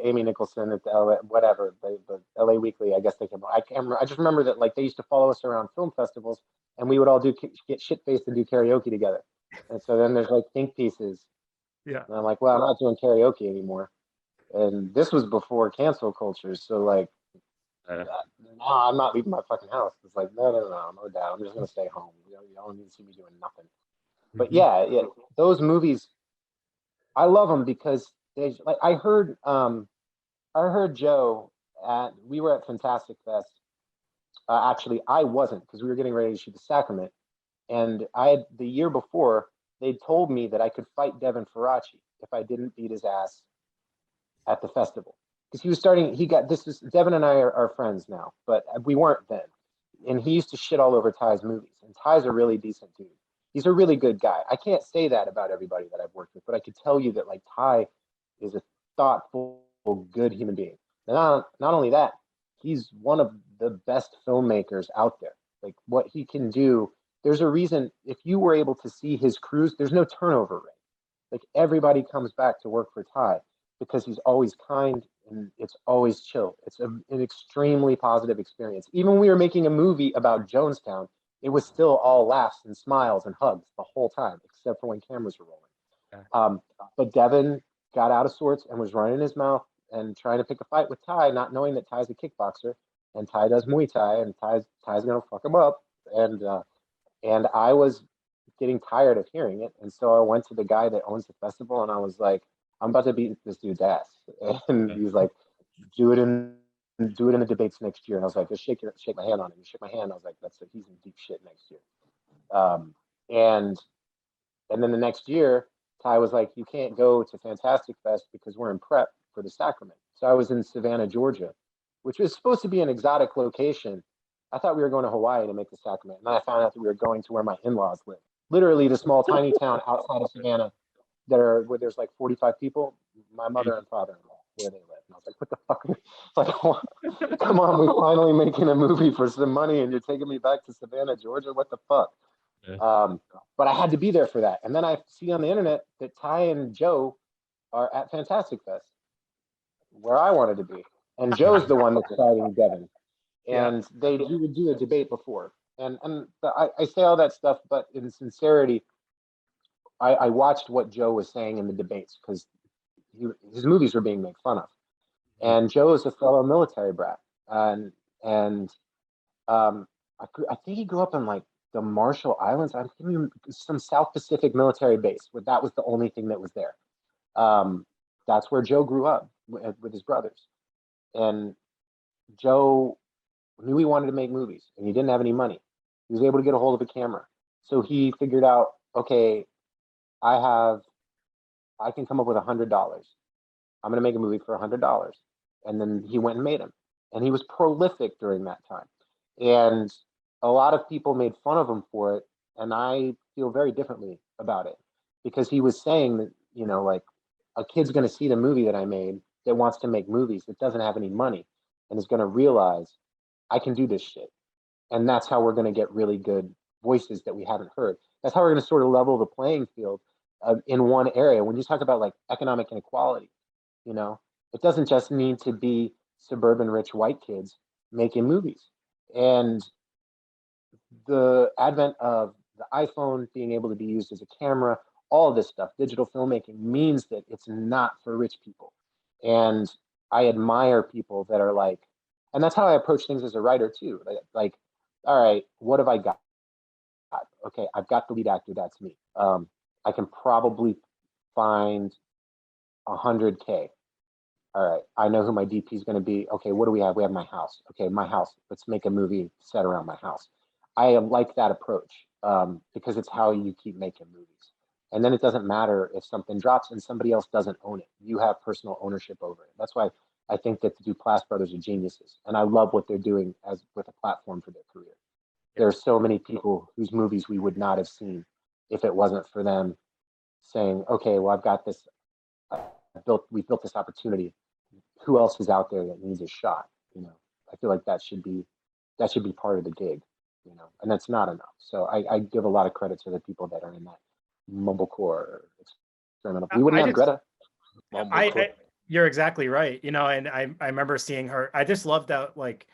Amy Nicholson at the LA, whatever, the LA Weekly. I guess they can. I can't remember. I just remember that like they used to follow us around film festivals, and we would all get shit faced and do karaoke together. And so then there's like think pieces, Yeah. and I'm like, well, I'm not doing karaoke anymore. And this was before cancel culture, so like, no, I'm not leaving my fucking house. It's like, no doubt. I'm just gonna stay home. You don't need to see me doing nothing. But yeah, those movies. I love them because they like I heard Joe we were at Fantastic Fest. Actually, I wasn't because we were getting ready to shoot the Sacrament, and I had the year before they told me that I could fight Devin Faraci if I didn't beat his ass at the festival because he was starting. He got this is Devin and I are friends now, but we weren't then. And he used to shit all over Ty's movies, and Ty's a really decent dude. He's a really good guy. I can't say that about everybody that I've worked with, but I could tell you that like Ty is a thoughtful, good human being. And not only that, he's one of the best filmmakers out there. Like what he can do, there's a reason if you were able to see his crews, there's no turnover rate. Like everybody comes back to work for Ty because he's always kind and it's always chill. It's an extremely positive experience. Even when we were making a movie about Jonestown, it was still all laughs and smiles and hugs the whole time, except for when cameras were rolling. But Devin got out of sorts and was running his mouth and trying to pick a fight with Ty, not knowing that Ty's a kickboxer and Ty does Muay Thai and Ty's gonna fuck him up. And I was getting tired of hearing it, and so I went to the guy that owns the festival and I was like, I'm about to beat this dude's ass, and he's like, do it in the debates next year. And I was like, just shake my hand on it. You shake my hand. I was like, that's it. He's in deep shit next year. And then the next year, Ty was like, you can't go to Fantastic Fest because we're in prep for the Sacrament. So I was in Savannah, Georgia, which was supposed to be an exotic location. I thought we were going to Hawaii to make the Sacrament. And then I found out that we were going to where my in-laws live. Literally the small, tiny town outside of Savannah where there's like 45 people, my mother and father-in-law, where they live. And I was like, what the fuck? Like, come on, we're finally making a movie for some money and you're taking me back to Savannah, Georgia? What the fuck? Yeah. But I had to be there for that. And then I see on the internet that Ty and Joe are at Fantastic Fest, where I wanted to be. And Joe's the one that's fighting Devin. And they would do a debate before. And I say all that stuff, but in sincerity, I watched what Joe was saying in the debates because his movies were being made fun of. And Joe is a fellow military brat. I think he grew up in like the Marshall Islands. I'm thinking some South Pacific military base where that was the only thing that was there. That's where Joe grew up with his brothers. And Joe knew he wanted to make movies and he didn't have any money. He was able to get a hold of a camera. So he figured out, okay, I can come up with $100. I'm going to make a movie for $100. And then he went and made him. And he was prolific during that time. And a lot of people made fun of him for it. And I feel very differently about it because he was saying that, you know, like a kid's going to see the movie that I made that wants to make movies that doesn't have any money and is going to realize I can do this shit. And that's how we're going to get really good voices that we haven't heard. That's how we're going to sort of level the playing field in one area. When you talk about like economic inequality, you know, it doesn't just need to be suburban rich white kids making movies. And the advent of the iPhone being able to be used as a camera, all of this stuff, digital filmmaking means that it's not for rich people. And I admire people that are like, and that's how I approach things as a writer too. Like, all right, what have I got? Okay, I've got the lead actor, that's me. I can probably find 100K. All right, I know who my DP is going to be. Okay, what do we have? We have my house. Okay, my house. Let's make a movie set around my house. I like that approach because it's how you keep making movies. And then it doesn't matter if something drops and somebody else doesn't own it. You have personal ownership over it. That's why I think that the Duplass brothers are geniuses. And I love what they're doing as with a platform for their career. There are so many people whose movies we would not have seen if it wasn't for them saying, okay, well, I've got this, we built this opportunity. Who else is out there that needs a shot? You know, I feel like that should be part of the gig, you know, and that's not enough. So I give a lot of credit to the people that are in that Mumblecore experimental. We wouldn't have Greta Mumblecore. You're exactly right. You know, and I remember seeing her. I just loved that, like,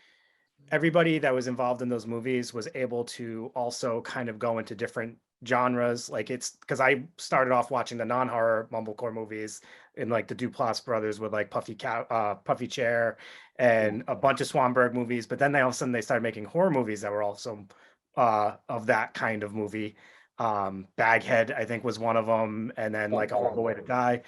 everybody that was involved in those movies was able to also kind of go into different genres. Like, it's because I started off watching the non-horror Mumblecore movies in like the Duplass brothers with like Puffy Chair and a bunch of Swanberg movies. But then they all of a sudden they started making horror movies that were also of that kind of movie. Baghead, I think, was one of them, and then like A Horrible Way to Die.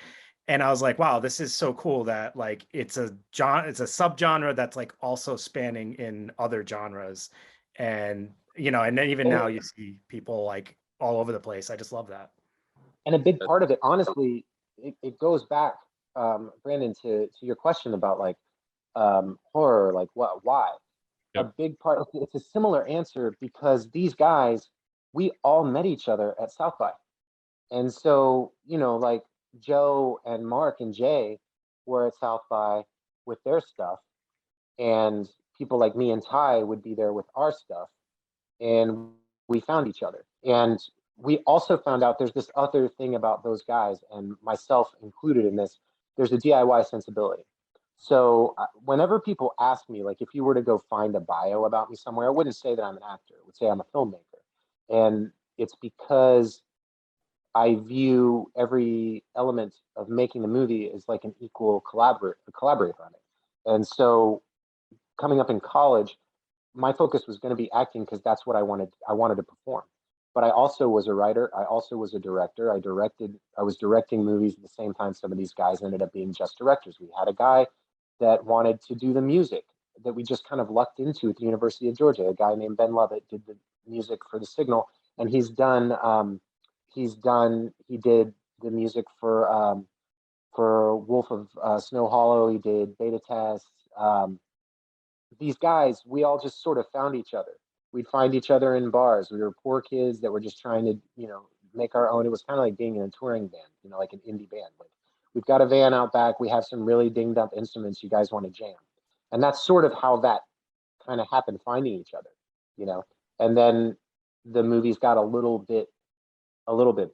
And I was like, wow, this is so cool that like it's a subgenre that's like also spanning in other genres. And you know, and then even now you see people like all over the place. I just love that. And a big part of it, honestly, it goes back, Brandon, to your question about like horror, like why? Yep. A big part, it's a similar answer because these guys, we all met each other at South by. And so, you know, like Joe and Mark and Jay were at South by with their stuff, and people like me and Ty would be there with our stuff, and we found each other. And we also found out there's this other thing about those guys, and myself included in this. There's a DIY sensibility. So whenever people ask me, like, if you were to go find a bio about me somewhere, I wouldn't say that I'm an actor. I would say I'm a filmmaker. And it's because I view every element of making a movie as like an equal collaborator on it. And so coming up in college, my focus was going to be acting because that's what I wanted. I wanted to perform. But I also was a writer. I also was a director. I was directing movies at the same time some of these guys ended up being just directors. We had a guy that wanted to do the music that we just kind of lucked into at the University of Georgia. A guy named Ben Lovett did the music for The Signal, and he did the music for Wolf of Snow Hollow. He did Beta Test. These guys, we all just sort of found each other. We'd find each other in bars. We were poor kids that were just trying to, you know, make our own. It was kind of like being in a touring band, you know, like an indie band. Like, we've got a van out back. We have some really dinged up instruments. You guys want to jam? And that's sort of how that kind of happened, finding each other, you know. And then the movies got a little bit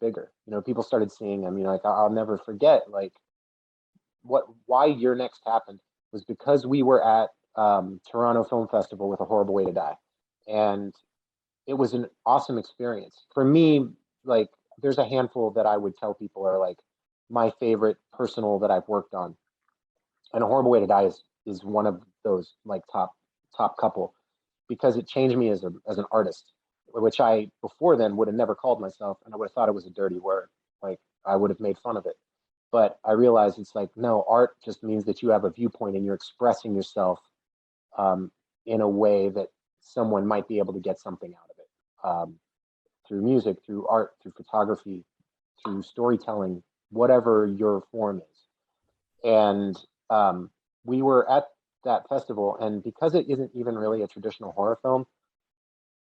bigger. You know, people started seeing them. You know, like I'll never forget, like, why Your Next happened was because we were at Toronto Film Festival with A Horrible Way to Die, and it was an awesome experience for me. Like, there's a handful that I would tell people are like my favorite personal that I've worked on, and A Horrible Way to Die is one of those, like, top couple, because it changed me as an artist, which I before then would have never called myself, and I would have thought it was a dirty word. Like, I would have made fun of it. But I realized it's like, no, art just means that you have a viewpoint and you're expressing yourself in a way that someone might be able to get something out of it, through music, through art, through photography, through storytelling, whatever your form is. And we were at that festival, and because it isn't even really a traditional horror film,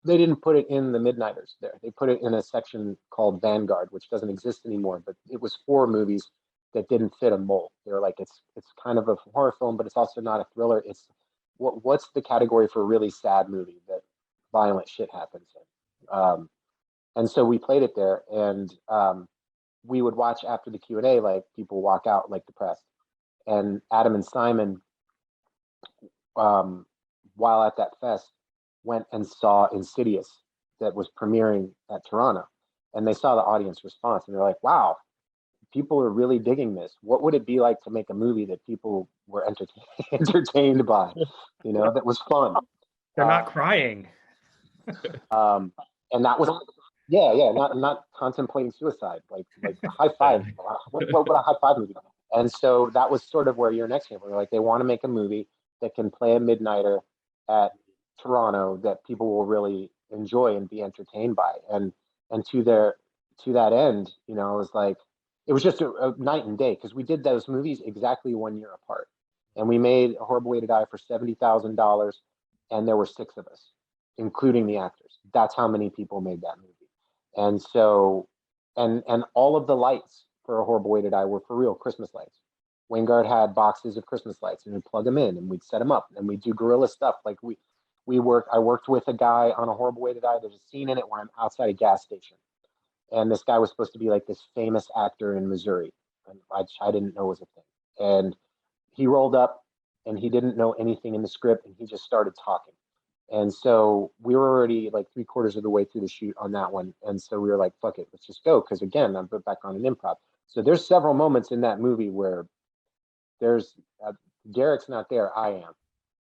they didn't put it in the Midnighters there. They put it in a section called Vanguard, which doesn't exist anymore, but it was 4 movies that didn't fit a mold. They were like, it's kind of a horror film, but it's also not a thriller. It's what's the category for a really sad movie that violent shit happens in? And so we played it there, and we would watch after the Q&A, like, people walk out like depressed. And Adam and Simon, while at that fest, went and saw Insidious that was premiering at Toronto, and they saw the audience response, and they're like, wow, people are really digging this. What would it be like to make a movie that people were entertained by, you know, that was fun? They're not crying. And that was, not contemplating suicide, like a high five. What would a high five movie be? And so that was sort of where Your Next came from. Like, they want to make a movie that can play a midnighter at Toronto that people will really enjoy and be entertained by. And to that end, you know, it was just a night and day, because we did those movies exactly 1 year apart, and we made A Horrible Way to Die for $70,000, and there were 6 of us, including the actors. That's how many people made that movie. And so, and all of the lights for A Horrible Way to Die were for real Christmas lights. Wingard had boxes of Christmas lights, and we'd plug them in, and we'd set them up, and we'd do guerrilla stuff. Like, I worked with a guy on A Horrible Way to Die. There's a scene in it where I'm outside a gas station, and this guy was supposed to be like this famous actor in Missouri. and I didn't know was a thing. And he rolled up, and he didn't know anything in the script, and he just started talking. And so we were already like 3/4 of the way through the shoot on that one, and so we were like, "Fuck it, let's just go." Because again, I'm back on an improv. So there's several moments in that movie where there's Derek's not there, I am.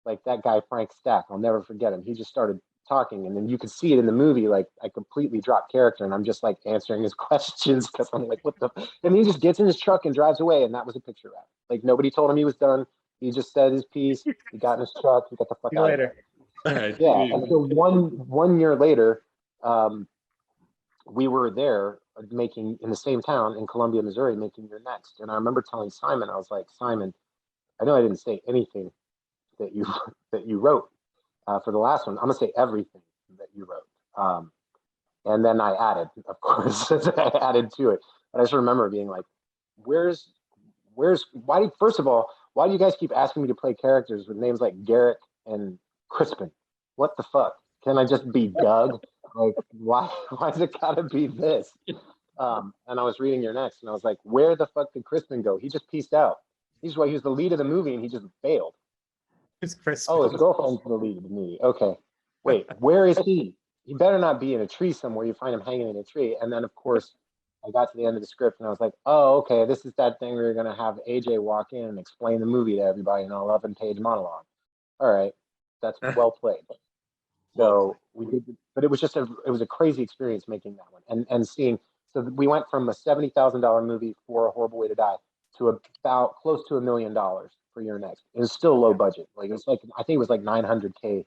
Like that guy Frank Stack, I'll never forget him. He just started talking, and then you could see it in the movie. Like I completely dropped character, and I'm just like answering his questions because I'm like, "What the?" And he just gets in his truck and drives away, and that was a picture wrap. Like nobody told him he was done. He just said his piece. He got in his truck. He got the fuck See you out. later. Yeah, and so one year later, we were there making in the same town in Columbia, Missouri, making Your Next. And I remember telling Simon, I was like, Simon, I know I didn't say anything that you that you wrote for the last one. I'm gonna say everything that you wrote. And then I added, of course, I added to it. But I just remember being like, where's why first of all, why do you guys keep asking me to play characters with names like Garrett and Crispin? What the fuck? Can I just be Doug? Like, why's it gotta be this? And I was reading Your Next, and I was like, where the fuck did Crispin go? He just pieced out. He was the lead of the movie, and he just bailed. It's Chris. Oh, his girlfriend's the lead of the movie. Okay. Wait, where is he? He better not be in a tree somewhere. You find him hanging in a tree. And then, of course, I got to the end of the script, and I was like, oh, okay, this is that thing where you're going to have AJ walk in and explain the movie to everybody in an 11-page monologue. All right. That's well played. So we did, but it was just it was a crazy experience making that one and seeing. So we went from a $70,000 movie for A Horrible Way to Die to about close to $1 million for Your Next. It was still low budget. Like it was like I think it was like $900K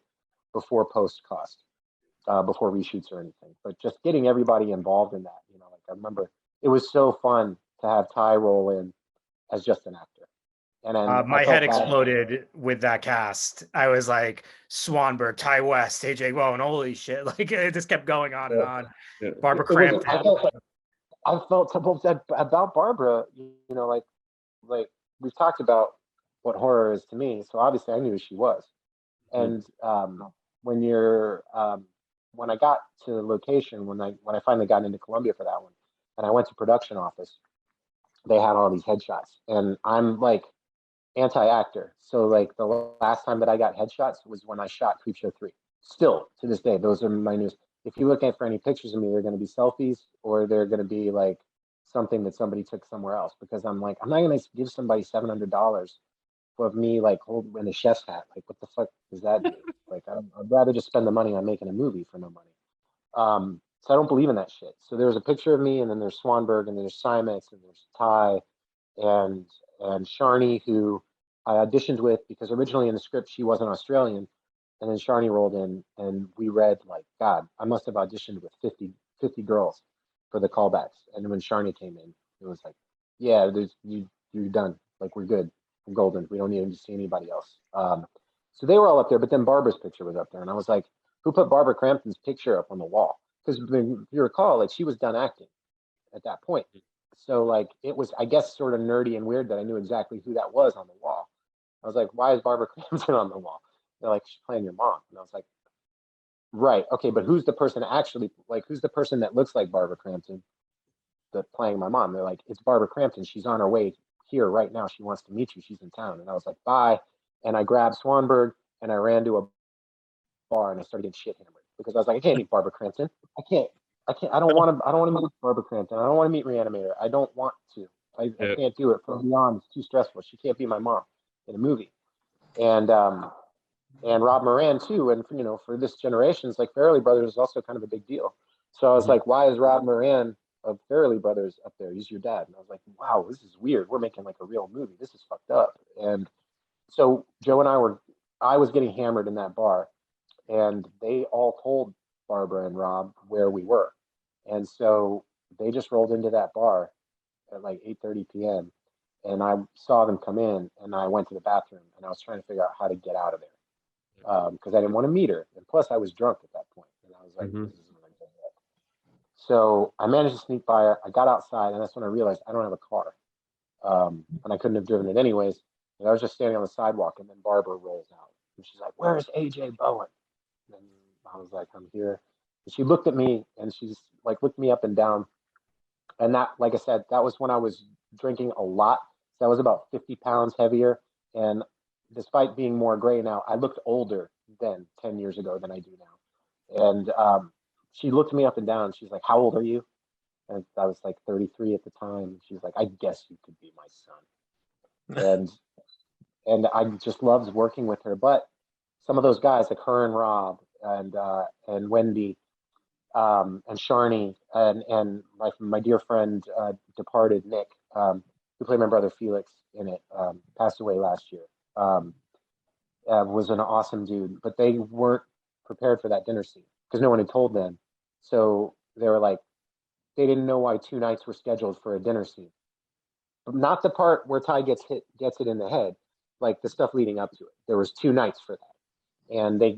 before post cost, before reshoots or anything. But just getting everybody involved in that, like I remember it was so fun to have Ty roll in as just an actor. And then My head exploded with that cast. I was like, Swanberg, Ty West, AJ Bowen, holy shit. Like it just kept going on and on. Yeah. Barbara Crampton. I felt about Barbara, like we've talked about what horror is to me. So obviously I knew who she was. And when I got to the location, when I finally got into Columbia for that one, and I went to production office, they had all these headshots, and I'm like anti-actor. So like the last time that I got headshots was when I shot Creepshow 3. Still to this day, those are my news. If you look at for any pictures of me, they're going to be selfies or they're going to be like something that somebody took somewhere else, because I'm like, I'm not going to give somebody $700 for me like holding a chef's hat. Like, what the fuck does that do? Like, I'd rather just spend the money on making a movie for no money. So I don't believe in that shit. So there's a picture of me, and then there's Swanberg, and there's Simons, and there's Ty, and Sharni, who I auditioned with because originally in the script she wasn't Australian, and then Sharni rolled in, and we read like, God, I must have auditioned with 50 girls for the callbacks. And when Sharni came in, it was like, yeah, you're done. Like, we're good. We're golden. We don't need to see anybody else. So they were all up there, but then Barbara's picture was up there, and I was like, who put Barbara Crampton's picture up on the wall? Because if you recall, like she was done acting at that point. So like it was, I guess, sort of nerdy and weird that I knew exactly who that was on the wall. I was like, why is Barbara Crampton on the wall? They're like, she's playing your mom. And I was like, right, okay, but who's the person who's the person that looks like Barbara Crampton that playing my mom? They're like, it's Barbara Crampton. She's on her way here right now. She wants to meet you. She's in town. And I was like, bye. And I grabbed Swanberg and I ran to a bar and I started getting shit hammered because I was like, I can't meet Barbara Crampton. I can't. I don't want to meet Barbara Crampton. I don't want to meet Reanimator. I don't want to. I can't do it. From beyond, it's too stressful. She can't be my mom in a movie. And Rob Moran too. And for this generation, it's like Farrelly Brothers is also kind of a big deal. So I was like, why is Rob Moran of Farrelly Brothers up there? He's your dad. And I was like, wow, this is weird. We're making like a real movie. This is fucked up. And so Joe and I was getting hammered in that bar, and they all told Barbara and Rob where we were. And so they just rolled into that bar at like 8:30 p.m. And I saw them come in, and I went to the bathroom, and I was trying to figure out how to get out of there because I didn't want to meet her. And plus I was drunk at that point. And I was like, this isn't really good. So I managed to sneak by her. I got outside, and that's when I realized I don't have a car. And I couldn't have driven it anyways. And I was just standing on the sidewalk, and then Barbara rolls out. And she's like, where's AJ Bowen? And I was like, I'm here. And she looked at me, and she's like, looked me up and down. And that, like I said, that was when I was drinking a lot. So I was about 50 pounds heavier. And despite being more gray now, I looked older then 10 years ago than I do now. And she looked me up and down. She's like, how old are you? And I was like 33 at the time. She's like, I guess you could be my son. And I just loved working with her. But some of those guys, like her and Rob and Wendy and Sharni and my dear friend departed Nick, who played my brother Felix in it, passed away last year. Was an awesome dude, but they weren't prepared for that dinner scene because no one had told them. So they were like, they didn't know why 2 nights were scheduled for a dinner scene. But not the part where Ty gets it in the head, like the stuff leading up to it. There was 2 nights for that. And they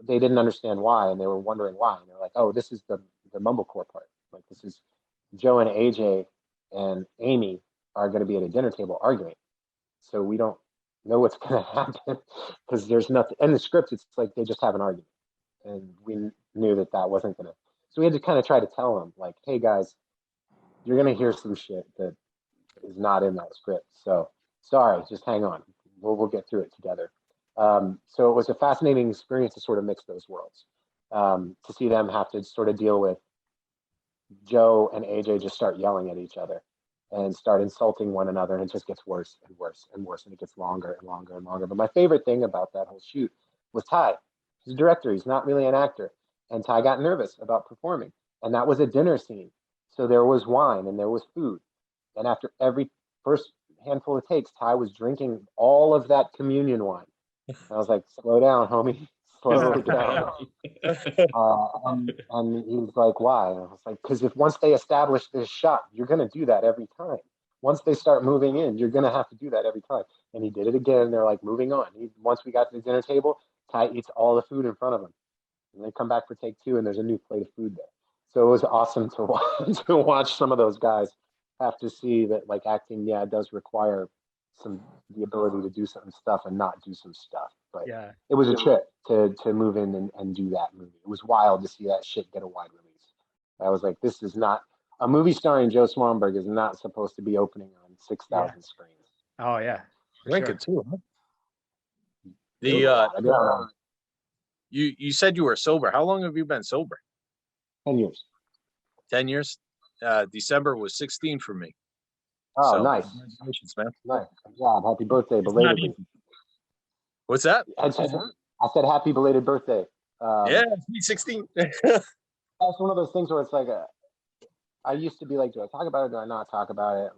didn't understand why, and they were wondering why. And they're like, oh, this is the Mumblecore part. Like, this is Joe and AJ and Amy are going to be at a dinner table arguing. So we don't know what's going to happen because there's nothing in the script. It's like they just have an argument, and we knew that wasn't going to. So we had to kind of try to tell them, like, hey guys, you're going to hear some shit that is not in that script. So sorry, just hang on. We'll get through it together. So it was a fascinating experience to sort of mix those worlds, to see them have to sort of deal with Joe and AJ just start yelling at each other and start insulting one another, and it just gets worse and worse and worse, and it gets longer and longer and longer. But my favorite thing about that whole shoot was Ty. He's a director. He's not really an actor. And Ty got nervous about performing. And that was a dinner scene. So there was wine and there was food. And after every first handful of takes, Ty was drinking all of that communion wine. And I was like, slow down, homie. Slow down. And he was like, why? And I was like, because once they establish this shot, you're going to do that every time. Once they start moving in, you're going to have to do that every time. And he did it again. They're like, moving on. Once we got to the dinner table, Ty eats all the food in front of him. And they come back for take 2, and there's a new plate of food there. So it was awesome to watch some of those guys have to see that, like, acting, yeah, it does require the ability to do some stuff and not do some stuff. But Yeah, it was a trip to move in and do that movie. It was wild to see that shit get a wide release. I was like, this is not a movie starring Joe Swanberg is not supposed to be opening on 6,000 screens. Oh yeah. Rank Sure. it too, huh? You said you were sober. How long have you been sober? 10 years. 10 years. December was 16 for me. Oh, So, nice. Congratulations, man. Nice. Good job. Happy birthday, It's not belatedly. easy. What's that? I said happy belated birthday. Yeah, sweet 16. That's one of those things where it's like, I used to be like, do I talk about it? Do I not talk about it?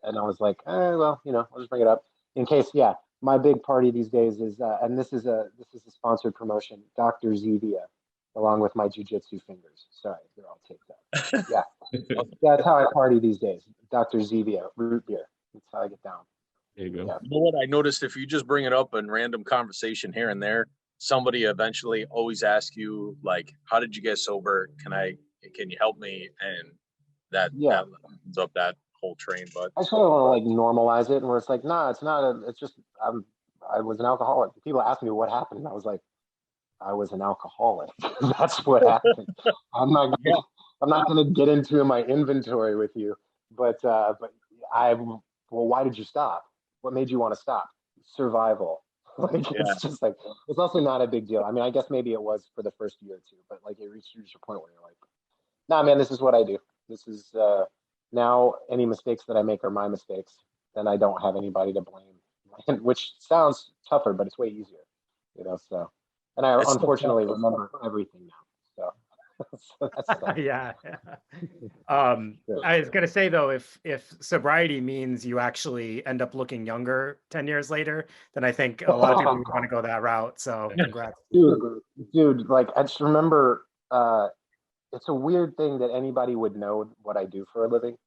And I was like, well, I'll just bring it up in case. Yeah, my big party these days is, and this is a sponsored promotion, Dr. Zevia, along with my jujitsu fingers. Sorry, they're all taped up. Yeah, that's how I party these days. Dr. Zevia, root beer. That's how I get down. There you go. Yeah. You know what I noticed? If you just bring it up in random conversation here and there, somebody eventually always asks you, like, how did you get sober? Can you help me? And that opens up that whole train. But I sort of want to like normalize it, and where it's like, nah, it's not. It's just I was an alcoholic. People ask me what happened, and I was like, I was an alcoholic. That's what happened. I'm not going to get into my inventory with you, but why did you stop? What made you want to stop? Survival. It's just like, it's also not a big deal. I mean, I guess maybe it was for the first year or two, but like it reached a point where you're like, nah, man, this is what I do. This is now any mistakes that I make are my mistakes. Then I don't have anybody to blame, which sounds tougher, but it's way easier, so. And I unfortunately remember everything now. So that's Yeah. I was gonna say though, if sobriety means you actually end up looking younger 10 years later, then I think a lot of people want to go that route. So congrats. Dude, like I just remember it's a weird thing that anybody would know what I do for a living.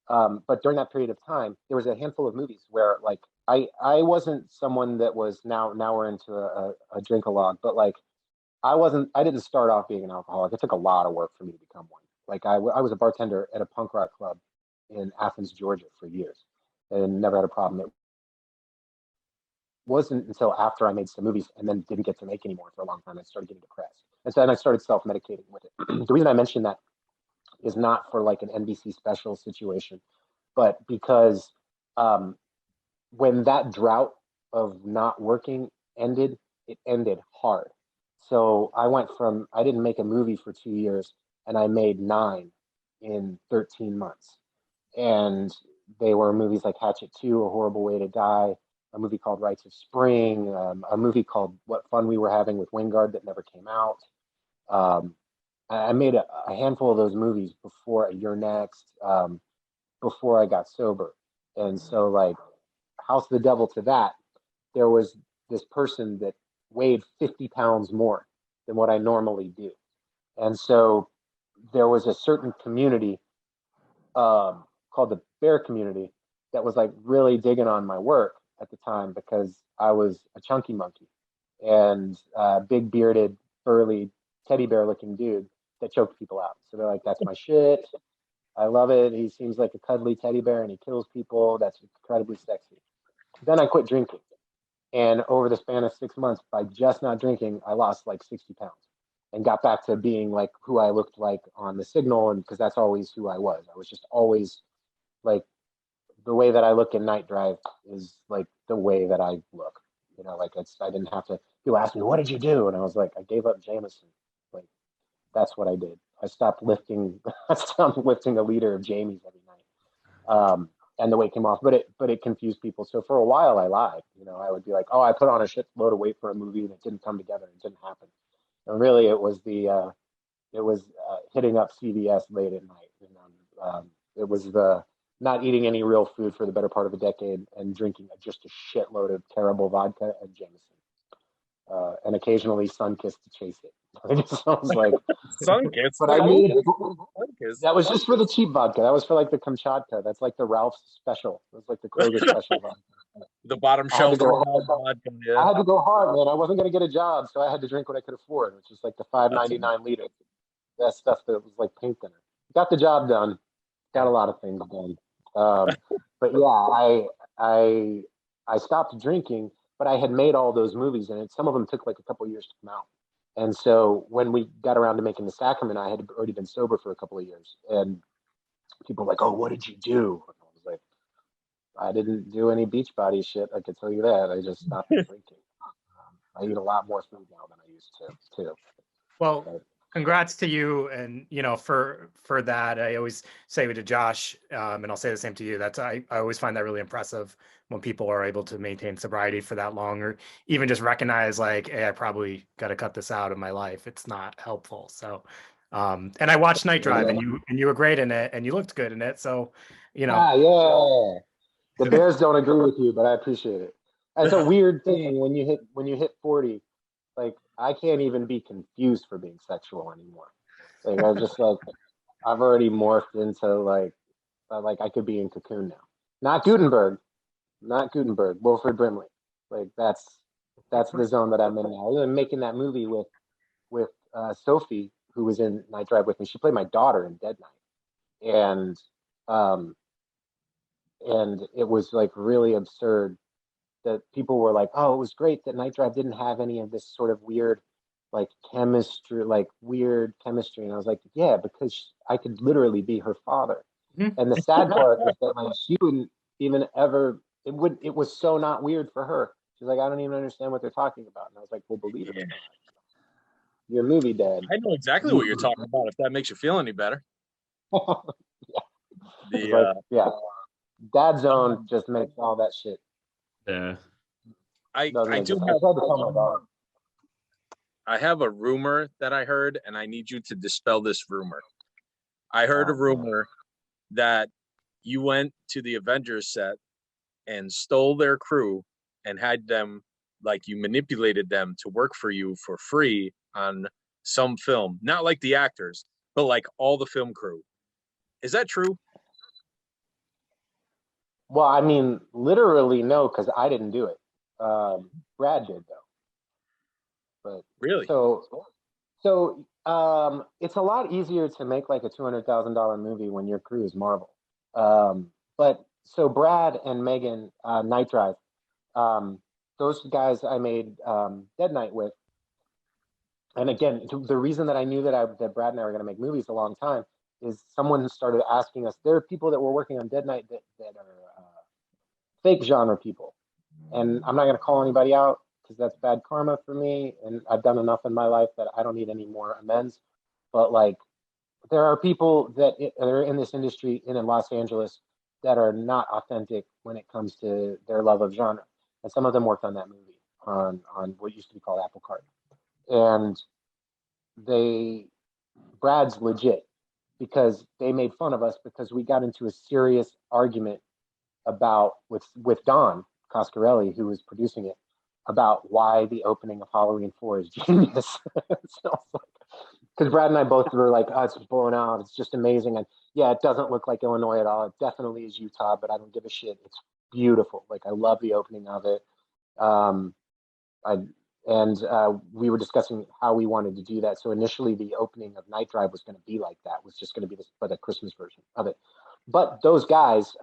But during that period of time, there was a handful of movies where like I wasn't someone that was now we're into a drink-a-log, but like I didn't start off being an alcoholic. It took a lot of work for me to become one. Like I was a bartender at a punk rock club in Athens, Georgia for years and never had a problem. It wasn't until after I made some movies and then didn't get to make anymore for a long time, I started getting depressed. And so then I started self-medicating with it. The reason I mentioned that is not for like an NBC special situation, but because when that drought of not working ended, it ended hard. So I didn't make a movie for 2 years, and I made 9 in 13 months. And they were movies like Hatchet 2, A Horrible Way to Die, a movie called Rites of Spring, a movie called What Fun We Were Having with Wingard that never came out. I made a handful of those movies before You're Next, before I got sober. And so, like, House of the Devil to that, there was this person that weighed 50 pounds more than what I normally do. And so there was a certain community called the Bear community that was like really digging on my work at the time because I was a chunky monkey and big bearded, burly, teddy bear looking dude that choked people out. So they're like, that's my shit. I love it. He seems like a cuddly teddy bear and he kills people. That's incredibly sexy. Then I quit drinking. And over the span of 6 months, by just not drinking, I lost like 60 pounds and got back to being like who I looked like on the signal. And because that's always who I was. I was just always like, the way that I look in Night Drive is like the way that I look. You know, like I didn't have to, people ask me, what did you do? And I was like, I gave up Jameson. Like, that's what I did. I stopped lifting a liter of Jamie's every night. And the weight came off, but it confused people. So for a while I lied. You know, I would be like, oh, I put on a shit load of weight for a movie and it didn't come together. It didn't happen. And really it was hitting up CVS late at night. You know, it was the not eating any real food for the better part of a decade and drinking just a shitload of terrible vodka and Jameson. And occasionally Sunkist to chase it. It just sounds like Sunkist. But I made that was just for the cheap vodka. That was for like the Kamchatka. That's like the Ralph's special. It was like the Kroger special vodka. The bottom shelf. I had to go hard, man. I wasn't going to get a job, so I had to drink what I could afford, which is like the $5.99 liter. That stuff that was like paint thinner. Got the job done. Got a lot of things done. But yeah, I stopped drinking, but I had made all those movies, and some of them took like a couple of years to come out. And so when we got around to making The Sacrament, I had already been sober for a couple of years, and people were like, "Oh, what did you do?" And I was like, "I didn't do any beach body shit. I can tell you that. I just stopped drinking. I eat a lot more food now than I used to, too." Well, congrats to you, and you know, for that, I always say to Josh, and I'll say the same to you. I always find that really impressive when people are able to maintain sobriety for that long, or even just recognize like, hey, I probably got to cut this out of my life. It's not helpful. So, and I watched Night Drive, and you were great in it, and you looked good in it. So, you know, yeah. The Bears don't agree with you, but I appreciate it. It's a weird thing when you hit 40. Like, I can't even be confused for being sexual anymore. Like, I'm just like, I've already morphed into like I could be in Cocoon now. Not Gutenberg, Wilfred Brimley. Like, that's the zone that I'm in now. I'm making that movie with Sophie, who was in Night Drive with me. She played my daughter in Dead Night, and it was like really absurd that people were like, "Oh, it was great that Night Drive didn't have any of this sort of weird, like weird chemistry." And I was like, "Yeah, because I could literally be her father." Mm-hmm. And the sad part was that like she wouldn't even ever. It was so not weird for her. She's like, "I don't even understand what they're talking about." And I was like, "Well, believe it or not, you're a movie dad." I know exactly what you're talking about. If that makes you feel any better. Yeah. Dad zone just makes all that shit. Yeah. I have a rumor that I heard, and I need you to dispel this rumor. I heard a rumor that you went to the Avengers set and stole their crew and had them, like, you manipulated them to work for you for free on some film. Not like the actors, but like all the film crew. Is that true? Well, I mean, literally no, because I didn't do it. Brad did though. But really, so it's a lot easier to make like a $200,000 movie when your crew is Marvel. But so Brad and Megan, Night Drive, those guys I made Dead Night with. And again, the reason that I knew that Brad and I were going to make movies a long time is someone started asking us. There are people that were working on Dead Night that are fake genre people, and I'm not going to call anybody out because that's bad karma for me, and I've done enough in my life that I don't need any more amends. But like, there are people that are in this industry in Los Angeles that are not authentic when it comes to their love of genre, and some of them worked on that movie on what used to be called Apple Cart, and Brad's legit because they made fun of us because we got into a serious argument about with Don Coscarelli, who was producing it, about why the opening of Halloween 4 is genius. So, because Brad and I both were like, oh, it's blown out. It's just amazing. And yeah, it doesn't look like Illinois at all. It definitely is Utah, but I don't give a shit. It's beautiful. Like, I love the opening of it. We were discussing how we wanted to do that. So initially the opening of Night Drive was going to be like that, was just going to be this, but a Christmas version of it. But those guys,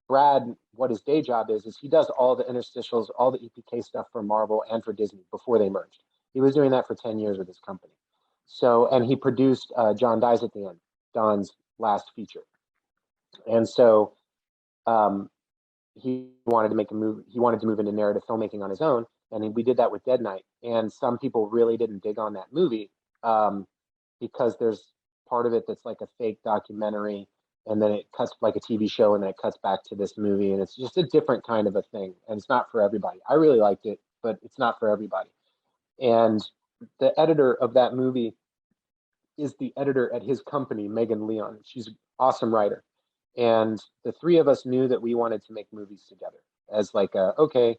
Brad, what his day job is he does all the interstitials, all the EPK stuff for Marvel and for Disney before they merged. He was doing that for 10 years with his company. So, and he produced John Dies at the End, Don's last feature. And so he wanted to make a movie. He wanted to move into narrative filmmaking on his own. And we did that with Dead Night. And some people really didn't dig on that movie because there's part of it that's like a fake documentary. And then it cuts like a TV show and then it cuts back to this movie. And it's just a different kind of a thing. And it's not for everybody. I really liked it, but it's not for everybody. And the editor of that movie is the editor at his company, Megan Leon. She's an awesome writer. And the three of us knew that we wanted to make movies together as like, okay,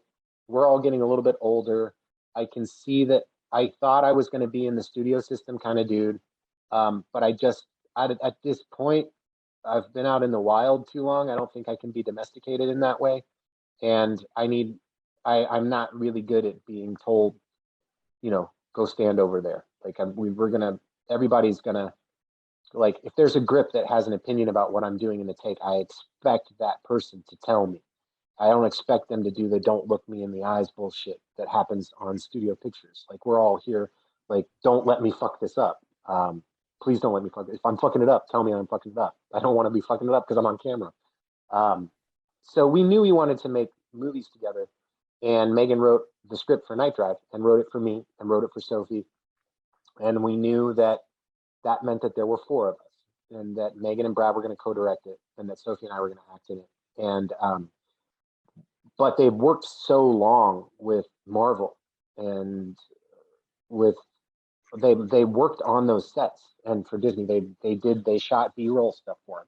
we're all getting a little bit older. I can see that I thought I was going to be in the studio system kind of dude. But I just, at this point, I've been out in the wild too long. I don't think I can be domesticated in that way. And I'm not really good at being told, go stand over there. Like everybody's gonna, like, if there's a grip that has an opinion about what I'm doing in the take, I expect that person to tell me. I don't expect them to do the don't look me in the eyes bullshit that happens on studio pictures. Like, we're all here, like, don't let me fuck this up. Please don't let me fuck it. If I'm fucking it up, tell me I'm fucking it up. I don't want to be fucking it up because I'm on camera. So we knew we wanted to make movies together. And Megan wrote the script for Night Drive and wrote it for me and wrote it for Sophie. And we knew that meant that there were four of us and that Megan and Brad were going to co-direct it and that Sophie and I were going to act in it. And but they've worked so long with Marvel and they worked on those sets, and for Disney they shot B-roll stuff for them.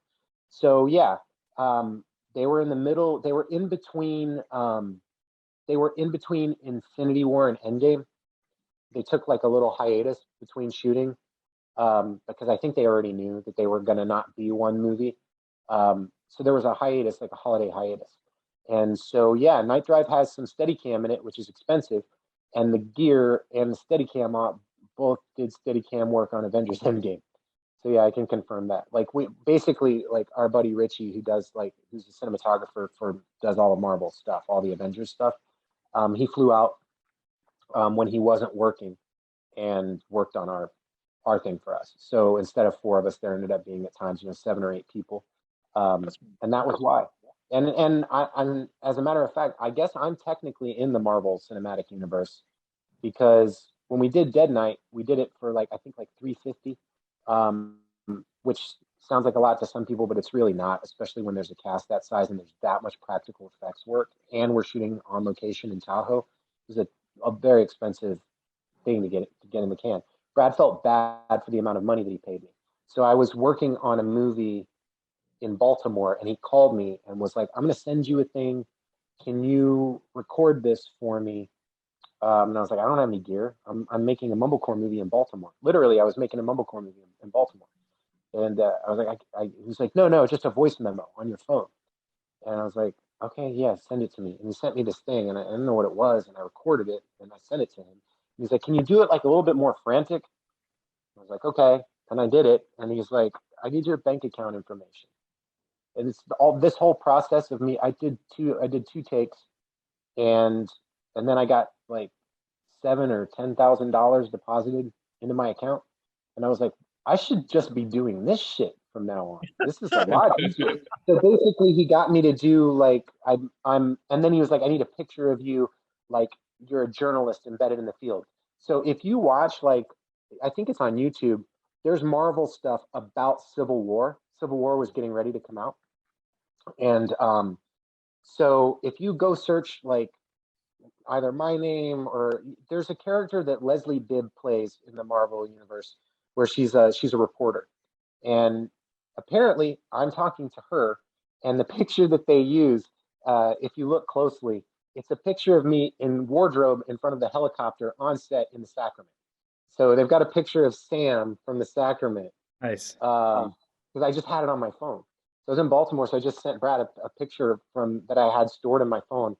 So yeah, they were in the middle. They were in between Infinity War and Endgame. They took like a little hiatus between shooting because I think they already knew that they were going to not be one movie. So there was a hiatus, like a holiday hiatus. And so, yeah, Night Drive has some Steadicam in it, which is expensive. And the gear and the Steadicam both did Steadicam work on Avengers Endgame. So yeah, I can confirm that. Like, we basically, like, our buddy Richie, who's a cinematographer does all the Marvel stuff, all the Avengers stuff. He flew out when he wasn't working and worked on our thing for us. So instead of four of us, there ended up being at times 7 or 8 people, and that was why. And I'm, as a matter of fact, I guess I'm technically in the Marvel Cinematic Universe because when we did Dead Night, we did it for like $350, which sounds like a lot to some people, but it's really not, especially when there's a cast that size and there's that much practical effects work, and we're shooting on location in Tahoe. It was a very expensive thing to get in the can. Brad felt bad for the amount of money that he paid me. So I was working on a movie in Baltimore, and he called me and was like, I'm going to send you a thing. Can you record this for me? And I was like, I don't have any gear. I'm making a Mumblecore movie in Baltimore. Literally, I was making a Mumblecore movie in Baltimore. And I was like, he was like, no, it's just a voice memo on your phone. And I was like, okay, yeah, send it to me. And he sent me this thing, and I didn't know what it was, and I recorded it, and I sent it to him. And he's like, can you do it like a little bit more frantic? I was like, okay. And I did it. And he's like, I need your bank account information. And it's all this whole process of me. I did two takes, and then I got like $7,000 or $10,000 deposited into my account. And I was like, I should just be doing this shit from now on. This is a lot easier. So basically, he got me to do like and then he was like, I need a picture of you, like you're a journalist embedded in the field. So if you watch, like, I think it's on YouTube, there's Marvel stuff about Civil War. Civil War was getting ready to come out. And so if you go search like either my name, or there's a character that Leslie Bibb plays in the Marvel universe where she's a reporter. And apparently I'm talking to her, and the picture that they use, if you look closely, it's a picture of me in wardrobe in front of the helicopter on set in the Sacrament. So they've got a picture of Sam from the Sacrament. Nice. Because I just had it on my phone. So I was in Baltimore, so I just sent Brad a picture from that I had stored in my phone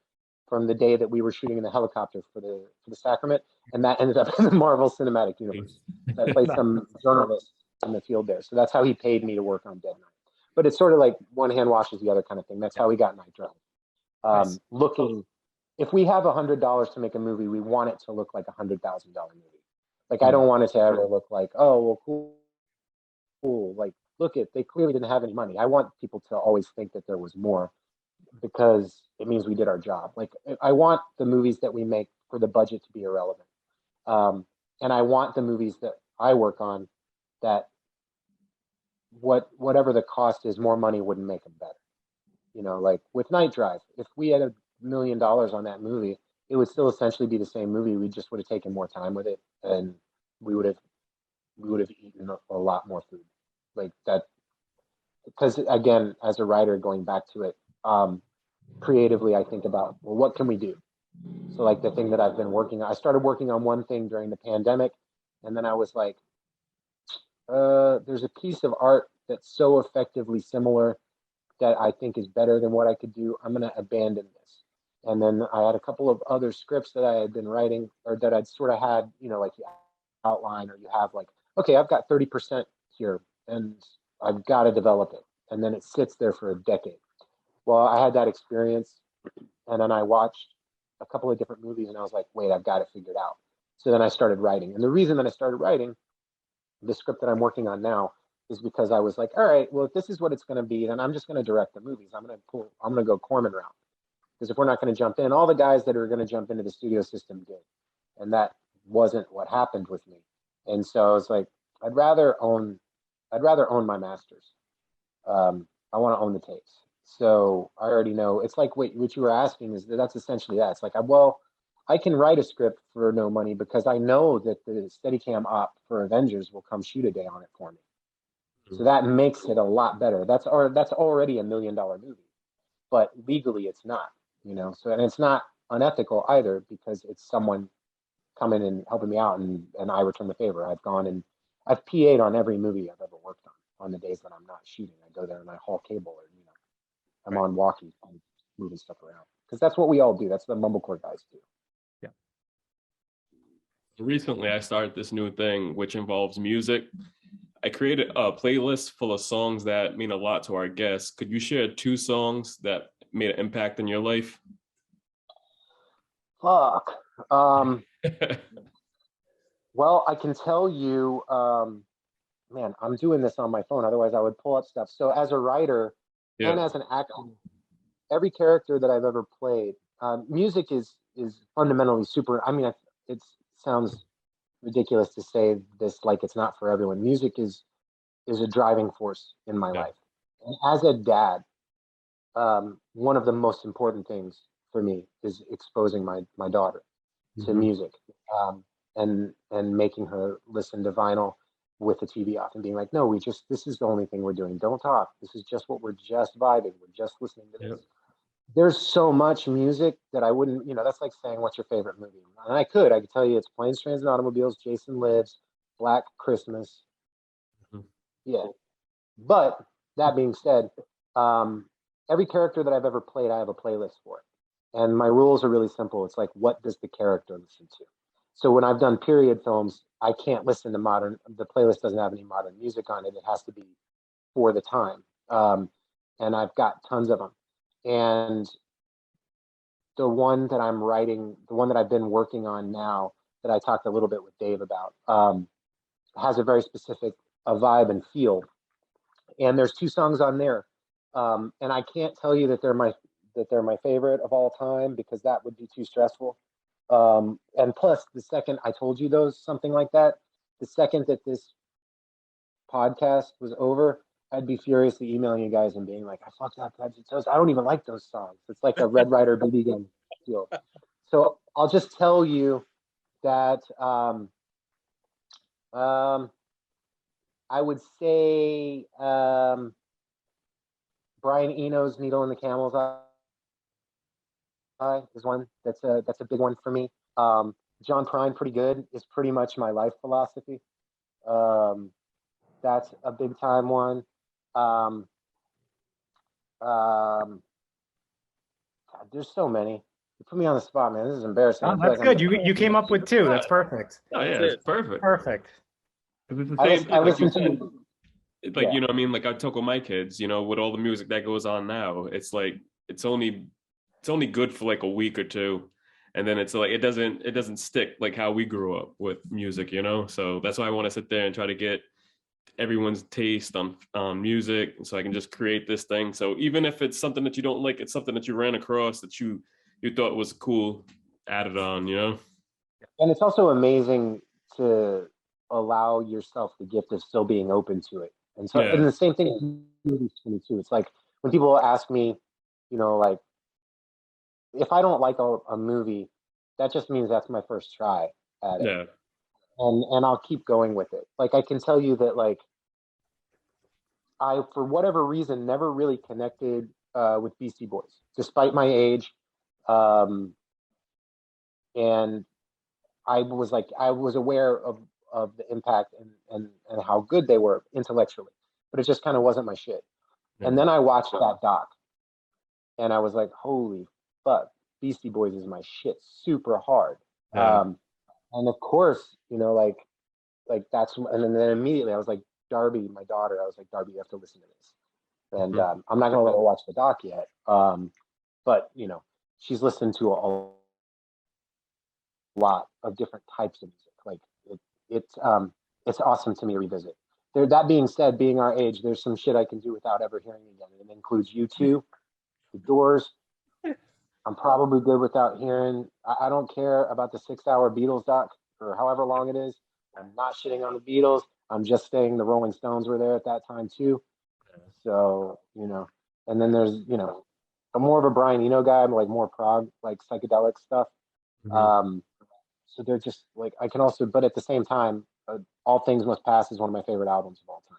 from the day that we were shooting in the helicopter for the Sacrament, and that ended up in the Marvel Cinematic Universe. I played some journalist in the field there, so that's how he paid me to work on Dead Night. But it's sort of like one hand washes the other kind of thing. That's how we got Night Drive. Nice. Looking, if we have $100 to make a movie, we want it to look like $100,000 movie. Like I don't want it to ever look like, oh well, cool. Like look they clearly didn't have any money. I want people to always think that there was more, because it means we did our job. Like I want the movies that we make for the budget to be irrelevant. And I want the movies that I work on that whatever the cost is, more money wouldn't make them better. You know, like with Night Drive, if we had $1 million on that movie, it would still essentially be the same movie. We just would have taken more time with it, and we would have eaten a lot more food. Like that, because again, as a writer, going back to it, creatively, I think about, well, what can we do? So like the thing that I've been working on, I started working on one thing during the pandemic, and then I was like, there's a piece of art that's so effectively similar that I think is better than what I could do. I'm going to abandon this. And then I had a couple of other scripts that I had been writing, or that I'd sort of had, you know, like you outline, or you have like, okay, I've got 30% here and I've got to develop it. And then it sits there for a decade. Well, I had that experience, and then I watched a couple of different movies, and I was like, wait, I've got it figured out. So then I started writing. And the reason that I started writing the script that I'm working on now is because I was like, all right, well, if this is what it's going to be, then I'm just going to direct the movies. I'm going to go Corman route. Because if we're not going to jump in, all the guys that are going to jump into the studio system did. And that wasn't what happened with me. And so I was like, I'd rather own my masters. I want to own the tapes. So I already know. It's like what you were asking is that's essentially that. It's like, well, I can write a script for no money because I know that the Steadicam op for Avengers will come shoot a day on it for me. So that makes it a lot better. That's already $1 million movie, but legally it's not, you know. So, and it's not unethical either, because it's someone coming and helping me out, and I return the favor. I've gone and I've PA'd on every movie I've ever worked on the days that I'm not shooting. I go there and I haul cable, or, you know, I'm on walkie, I'm moving stuff around, because that's what we all do. That's what the Mumblecore guys do. Yeah. Recently, I started this new thing which involves music. I created a playlist full of songs that mean a lot to our guests. Could you share 2 songs that made an impact in your life? Fuck. Well, I can tell you, man, I'm doing this on my phone. Otherwise, I would pull up stuff. So as a writer and as an actor, every character that I've ever played, music is fundamentally super. I mean, it sounds ridiculous to say this, like it's not for everyone. Music is a driving force in my life. And as a dad, one of the most important things for me is exposing my daughter to music, and making her listen to vinyl with the TV off, and being like, no, this is the only thing we're doing. Don't talk. This is just what we're just vibing. We're just listening to this. There's so much music that I wouldn't, you know, that's like saying, what's your favorite movie? And I could tell you it's Planes, Trains, and Automobiles, Jason Lives, Black Christmas. Yeah. But that being said, every character that I've ever played, I have a playlist for it. And my rules are really simple. It's like, what does the character listen to? So when I've done period films, I can't listen to the playlist doesn't have any modern music on it. It has to be for the time. And I've got tons of them. And the one that I'm writing, the one that I've been working on now, that I talked a little bit with Dave about, has a very specific vibe and feel. And there's 2 songs on there. And I can't tell you that they're my favorite of all time, because that would be too stressful. And plus, the second I told you something like that, the second that this podcast was over, I'd be furiously emailing you guys and being like, I fucked up Tabs and Toes. I don't even like those songs. It's like a Red Ryder BB gun deal. So I'll just tell you that I would say Brian Eno's Needle in the Camel's Eye is one that's a big one for me. John Prine, Pretty Good, is pretty much my life philosophy. That's a big time one. God, there's so many. You put me on the spot, man. This is embarrassing. Oh, that's good. You came up with 2. That's perfect. Oh yeah, it's perfect. Perfect. It's the same thing. I listen to. It's like, you know what I mean? Like I talk with my kids, you know, with all the music that goes on now, it's like, it's only good for like a week or 2. And then it's like, it doesn't stick like how we grew up with music, you know? So that's why I want to sit there and try to get everyone's taste on music. So I can just create this thing. So even if it's something that you don't like, it's something that you ran across that you thought was cool, add it on, you know? And it's also amazing to allow yourself the gift of still being open to it. And so, and the same thing with movies for me too. It's like when people ask me, you know, like, if I don't like a movie, that just means that's my first try at it. Yeah. And I'll keep going with it. Like, I can tell you that, like, I, for whatever reason, never really connected with Beastie Boys, despite my age. And I was aware of the impact and how good they were intellectually, but it just kind of wasn't my shit. Yeah. And then I watched that doc, and I was like, holy fuck, Beastie Boys is my shit, super hard. Yeah. And of course, you know, like that's, and then immediately I was like, Darby, my daughter, I was like, Darby, you have to listen to this. And I'm not gonna let her watch the doc yet, but you know, she's listened to a lot of different types of music. Like it's awesome to me to revisit. There, that being said, being our age, there's some shit I can do without ever hearing again. It includes U2, The Doors. I'm probably good without hearing. I don't care about the 6-hour Beatles doc or however long it is. I'm not shitting on the Beatles. I'm just saying the Rolling Stones were there at that time too. So, you know, and then there's, you know, I'm more of a Brian Eno guy. I'm like more prog, like psychedelic stuff. So they're just like, I can also, but at the same time, All Things Must Pass is one of my favorite albums of all time.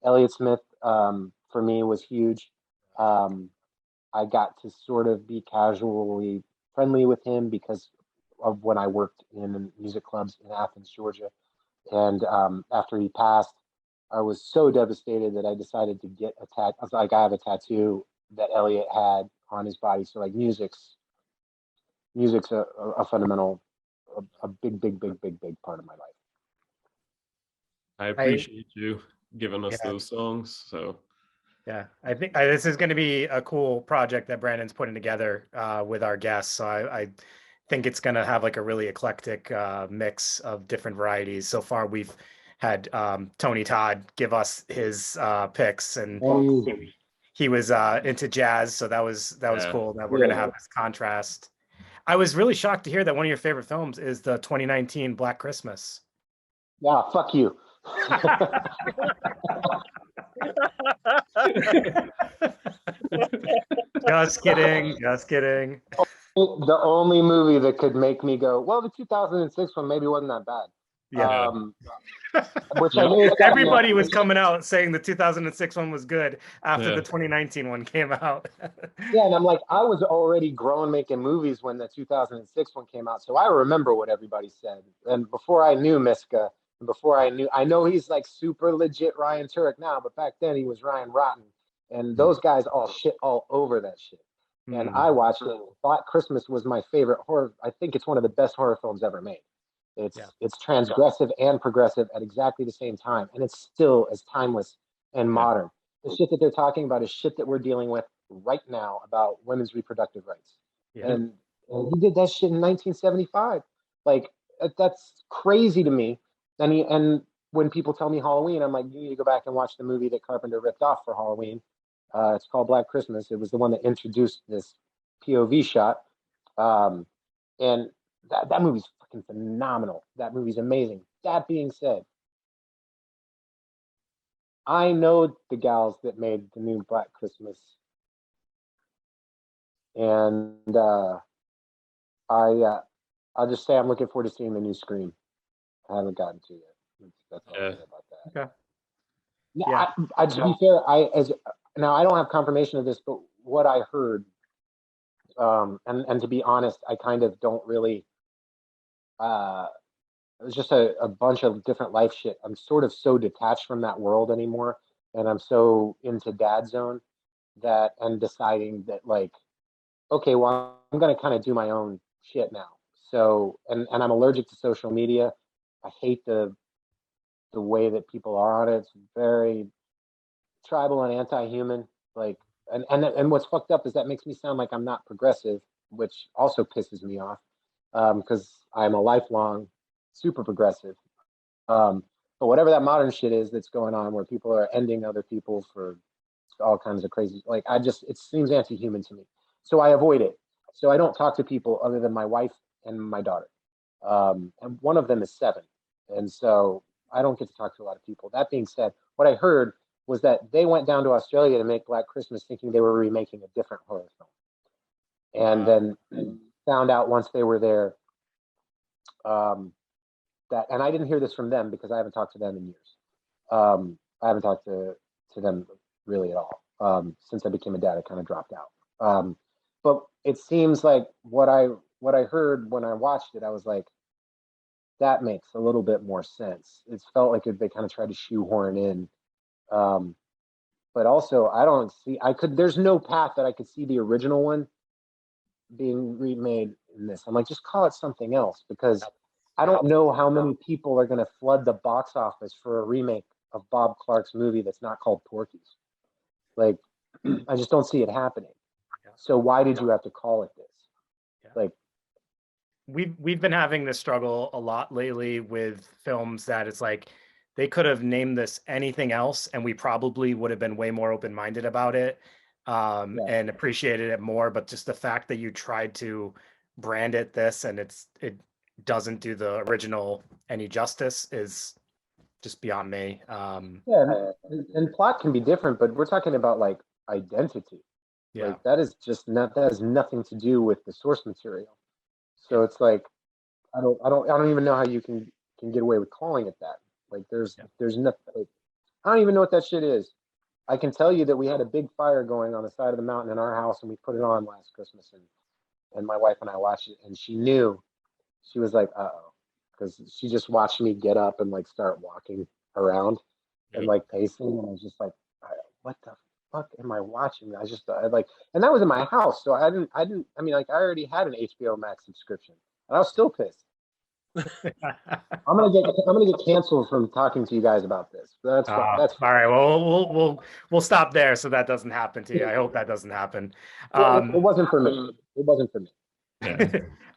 Elliott Smith, for me, was huge. I got to sort of be casually friendly with him because of when I worked in music clubs in Athens, Georgia. And after he passed, I was so devastated that I decided to get a tattoo. I was like, I have a tattoo that Elliott had on his body. So like music's a fundamental, a big part of my life. I appreciate you giving us those songs. So yeah, I think this is going to be a cool project that Brandon's putting together with our guests. So I think it's going to have like a really eclectic mix of different varieties. So far, we've had Tony Todd give us his picks, and he was into jazz. So that was cool. That we're going to have this contrast. I was really shocked to hear that one of your favorite films is the 2019 Black Christmas. Yeah, fuck you. Just kidding. The only movie that could make me go, well, the 2006 one maybe wasn't that bad. Yeah. Which I knew everybody was coming out saying the 2006 one was good after the 2019 one came out. Yeah, and I'm like, I was already grown making movies when the 2006 one came out, so I remember what everybody said. And before I knew Miska, and before I know he's like super legit Ryan Turek now, but back then he was Ryan Rotten, and those guys all shit all over that shit. And I watched it. Black Christmas was my favorite horror. I think it's one of the best horror films ever made. It's transgressive and progressive at exactly the same time, and it's still as timeless and modern. The shit that they're talking about is shit that we're dealing with right now about women's reproductive rights. And he did that shit in 1975. Like, that's crazy to me. And when people tell me Halloween, I'm like, you need to go back and watch the movie that Carpenter ripped off for Halloween. It's called Black Christmas. It was the one that introduced this POV shot. And that movie's fucking phenomenal. That movie's amazing. That being said, I know the gals that made the new Black Christmas. And I'll just say I'm looking forward to seeing the new Scream. I haven't gotten to yet. That's all I'll say about that. Okay. Yeah. I to be fair, now I don't have confirmation of this, but what I heard, and to be honest, I kind of don't really. It was just a bunch of different life shit. I'm sort of so detached from that world anymore, and I'm so into dad zone that I'm deciding that, like, okay, well, I'm gonna kind of do my own shit now. So, and I'm allergic to social media. I hate the way that people are on it. It's very tribal and anti-human. Like, and what's fucked up is that makes me sound like I'm not progressive, which also pisses me off, because I'm a lifelong super progressive. But whatever that modern shit is that's going on, where people are ending other people for all kinds of crazy, like, it seems anti-human to me. So I avoid it. So I don't talk to people other than my wife and my daughter. And one of them is 7. And so I don't get to talk to a lot of people. That being said, what I heard was that they went down to Australia to make Black Christmas thinking they were remaking a different horror film. And then found out once they were there, that, and I didn't hear this from them because I haven't talked to them in years. I haven't talked to them really at all. Since I became a dad, I kind of dropped out. But it seems like what I heard when I watched it, I was like, that makes a little bit more sense. It felt like they kind of tried to shoehorn in. But also, there's no path that I could see the original one being remade in this. I'm like, just call it something else, because I don't know how many people are going to flood the box office for a remake of Bob Clark's movie that's not called Porky's. Like, I just don't see it happening. So why did you have to call it this? Like, we've been having this struggle a lot lately with films that it's like they could have named this anything else and we probably would have been way more open-minded about it, and appreciated it more. But just the fact that you tried to brand it this and it doesn't do the original any justice is just beyond me. And plot can be different, but we're talking about, like, identity. Like, that has nothing to do with the source material. So it's like, I don't even know how you can get away with calling it that. Like, there's nothing. Like, I don't even know what that shit is. I can tell you that we had a big fire going on the side of the mountain in our house, and we put it on last Christmas, and my wife and I watched it, and she knew. She was like, uh-oh, because she just watched me get up and, like, start walking around and, like, pacing, and I was just like, what the fuck am I watching? And that was in my house, so I mean, like, I already had an HBO Max subscription, and I was still pissed. I'm gonna get canceled from talking to you guys about this. That's all right. Well, we'll stop there so that doesn't happen to you. I hope that doesn't happen. It wasn't for me. It wasn't for me.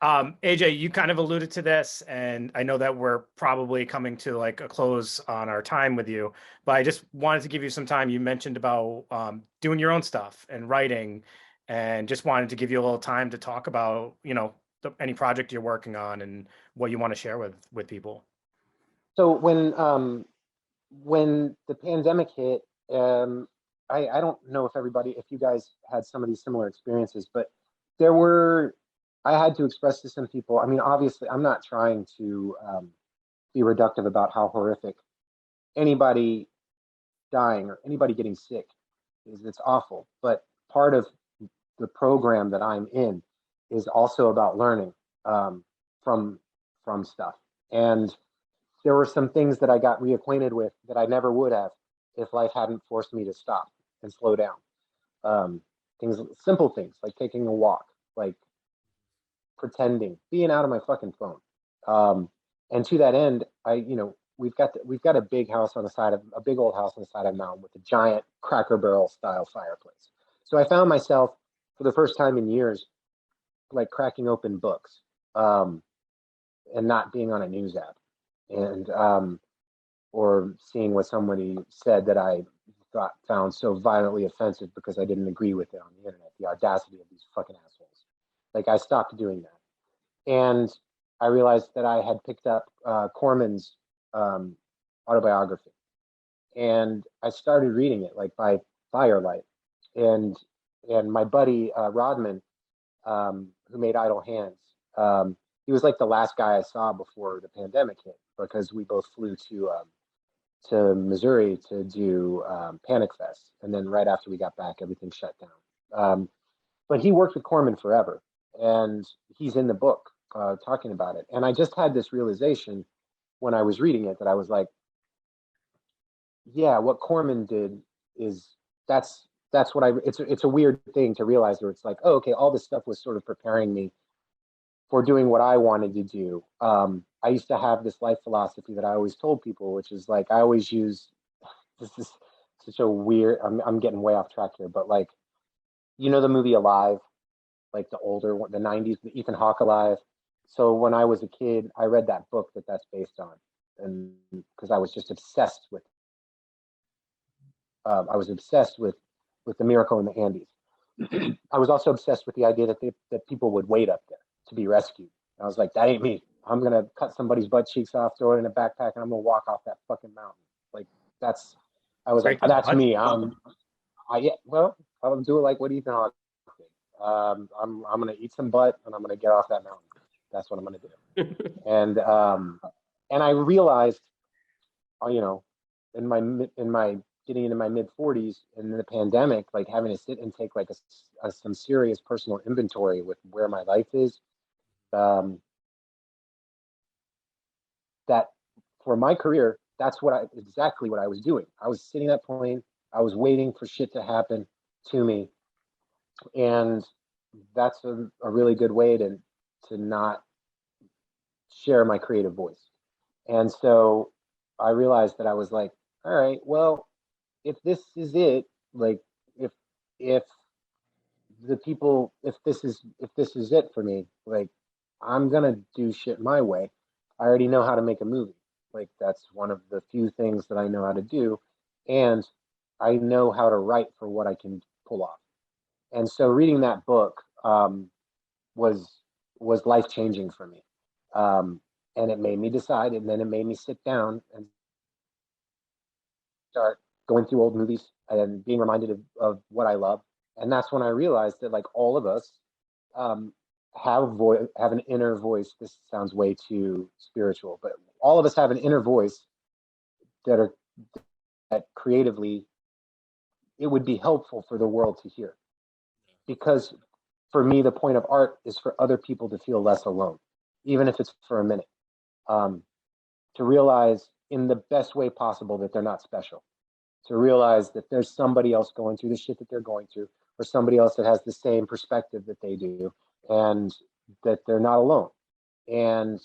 AJ, you kind of alluded to this, and I know that we're probably coming to, like, a close on our time with you, but I just wanted to give you some time. You mentioned about doing your own stuff and writing, and just wanted to give you a little time to talk about, any project you're working on and what you want to share with people. So when the pandemic hit, I don't know if you guys had some of these similar experiences, but I had to express to some people. I mean, obviously, I'm not trying to be reductive about how horrific anybody dying or anybody getting sick is. It's awful. But part of the program that I'm in is also about learning from stuff. And there were some things that I got reacquainted with that I never would have if life hadn't forced me to stop and slow down. Simple things like taking a walk, like pretending, being out of my fucking phone. And to that end, we've got a big house on the side of a big old house on the side of a mountain with a giant Cracker Barrel style fireplace. So I found myself for the first time in years, like, cracking open books, and not being on a news app. And or seeing what somebody said that I found so violently offensive because I didn't agree with it on the internet. The audacity of these fucking assholes. Like, I stopped doing that. And I realized that I had picked up Corman's autobiography. And I started reading it, like, by firelight. And my buddy Rodman, who made Idle Hands, he was like the last guy I saw before the pandemic hit, because we both flew to Missouri to do Panic Fest, and then right after we got back, everything shut down. But he worked with Corman forever, and he's in the book talking about it. And I just had this realization when I was reading it, that I was like, yeah, what Corman did is that's what it's a weird thing to realize, where it's like, oh, okay, all this stuff was sort of preparing me for doing what I wanted to do. I used to have this life philosophy that I always told people, which is like, I always use, this is such a weird, I'm getting way off track here, but like, you know, the movie Alive, like the older one, the 90s, the Ethan Hawke Alive. So when I was a kid, I read that book that's based on, and because I was just obsessed with, the miracle in the Andes. I was also obsessed with the idea that people would wait up there to be rescued. I was like, that ain't me. I'm gonna cut somebody's butt cheeks off, throw it in a backpack, and I'm gonna walk off that fucking mountain. Like, I was like, that's me. Well, I'll do it like what Ethan Hawke did. I'm gonna eat some butt, and I'm gonna get off that mountain. That's what I'm gonna do. And I realized, you know, in my getting into my mid 40s and in the pandemic, like, having to sit and take like some serious personal inventory with where my life is. That for my career, that's exactly what I was doing. I was sitting at plane. I was waiting for shit to happen to me, and that's a really good way to not share my creative voice. And so I realized that I was like, all right, well, if this is it, like, if this is it for me, like, I'm gonna do shit my way. I already know how to make a movie. Like, that's one of the few things that I know how to do, and I know how to write for what I can pull off. And so reading that book was life changing for me, and it made me decide, and then it made me sit down and start going through old movies and being reminded of what I love. And that's when I realized that, like, all of us have an inner voice. This sounds way too spiritual, but all of us have an inner voice that creatively, it would be helpful for the world to hear. Because for me, the point of art is for other people to feel less alone, even if it's for a minute. To realize in the best way possible that they're not special. To realize that there's somebody else going through the shit that they're going through, or somebody else that has the same perspective that they do, and that they're not alone. And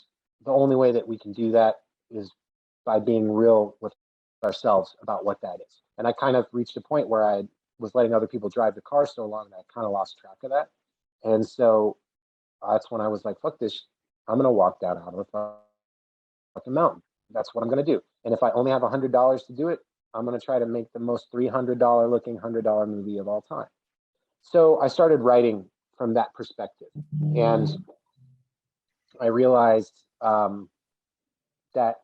the only way that we can do that is by being real with ourselves about what that is. And I kind of reached a point where I was letting other people drive the car so long that I kind of lost track of that. And so that's when I was like, fuck this. I'm going to walk down out of the fucking mountain. That's what I'm going to do. And if I only have $100 to do it, I'm going to try to make the most $300 looking $100 movie of all time. So I started writing from that perspective. And I realized that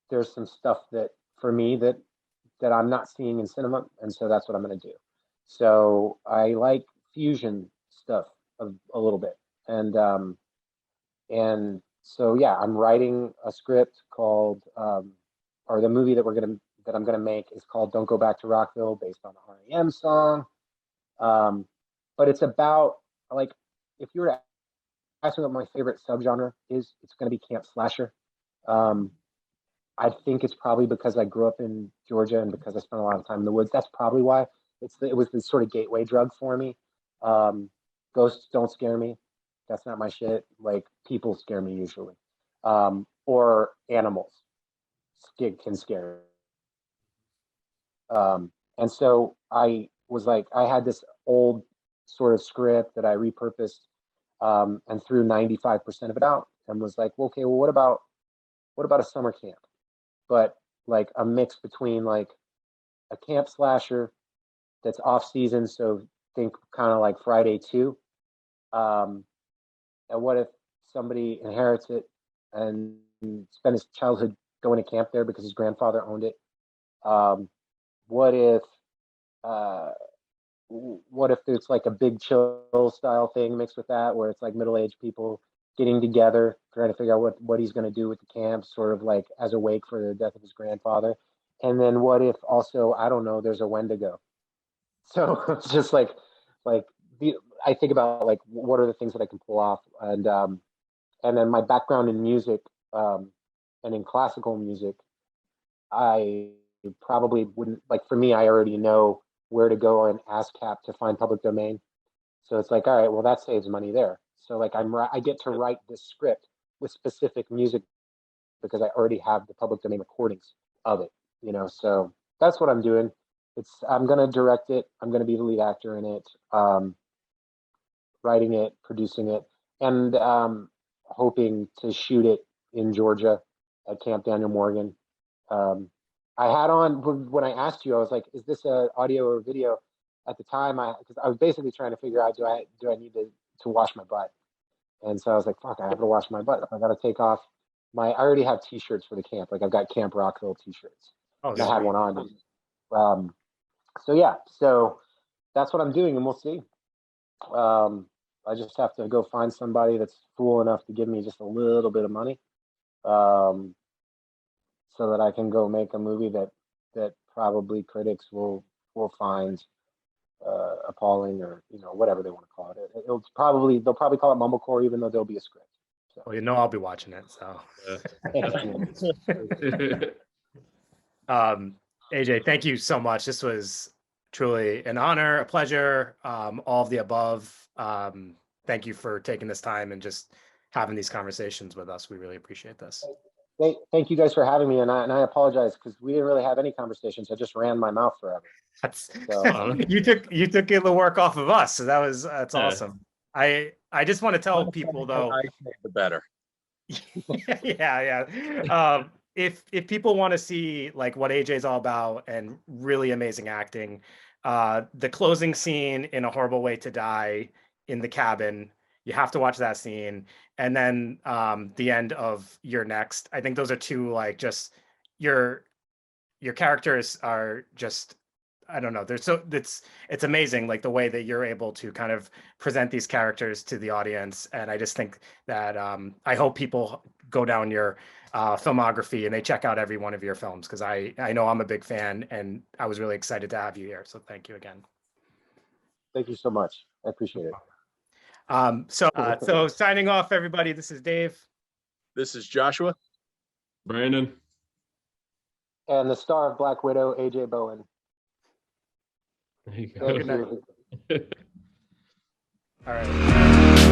there's some stuff that, for me, that I'm not seeing in cinema. And so that's what I'm going to do. So I like fusion stuff a little bit. And so, yeah, I'm writing a script called, or the movie that I'm gonna make is called "Don't Go Back to Rockville," based on the R.E.M. song. But it's about, like, if you were to ask me what my favorite subgenre is, it's gonna be camp slasher. I think it's probably because I grew up in Georgia and because I spent a lot of time in the woods. That's probably why it was this sort of gateway drug for me. Ghosts don't scare me. That's not my shit. Like, people scare me usually, or animals can scare me. And so I was like, I had this old sort of script that I repurposed, and threw 95% of it out, and was like, well, okay, well, what about a summer camp, but like a mix between like a camp slasher that's off season, so think kind of like Friday 2. And what if somebody inherits it and spend his childhood going to camp there because his grandfather owned it? What if it's like a Big Chill style thing mixed with that, where it's like middle-aged people getting together, trying to figure out what he's going to do with the camp, sort of like as a wake for the death of his grandfather. And then what if also, I don't know, there's a Wendigo. So it's just like I think about like what are the things that I can pull off, and then my background in music, and in classical music, I probably wouldn't like. For me, I already know where to go on ASCAP to find public domain. So it's like, all right, well, that saves money there. So like I get to write this script with specific music because I already have the public domain recordings of it, you know. So that's what I'm doing. I'm gonna direct it. I'm gonna be the lead actor in it, writing it, producing it, and hoping to shoot it in Georgia at Camp Daniel Morgan. I had on, when I asked you, I was like, is this a audio or video? At the time, because I was basically trying to figure out, do I need to wash my butt? And so I was like, fuck, I have to wash my butt. I got to take off I already have t-shirts for the camp. Like I've got Camp Rockville t-shirts. Oh, I had one on. So yeah, so that's what I'm doing, and we'll see. I just have to go find somebody that's fool enough to give me just a little bit of money, so that I can go make a movie that probably critics will find appalling, or whatever they want to call it. They'll probably call it Mumblecore, even though there'll be a script. So. Well, I'll be watching it. So, AJ, thank you so much. This was truly an honor, a pleasure, all of the above. Thank you for taking this time and just having these conversations with us. We really appreciate this. Thank you guys for having me, and I apologize because we didn't really have any conversations. I just ran my mouth forever. You took the work off of us, so that's awesome. I just want to tell people though, the better. Yeah. If people want to see like what AJ's all about and really amazing acting, the closing scene in A Horrible Way to Die in the cabin, you have to watch that scene. And then the end of You're Next. I think those are two, like, just your characters are just, I don't know. It's amazing, like the way that you're able to kind of present these characters to the audience. And I just think that I hope people go down your filmography and they check out every one of your films, because I know I'm a big fan, and I was really excited to have you here. So thank you again. Thank you so much. I appreciate it. So signing off, everybody. This is Dave. This is Joshua. Brandon. And the star of Black Widow, AJ Bowen. There you go. Good night. All right.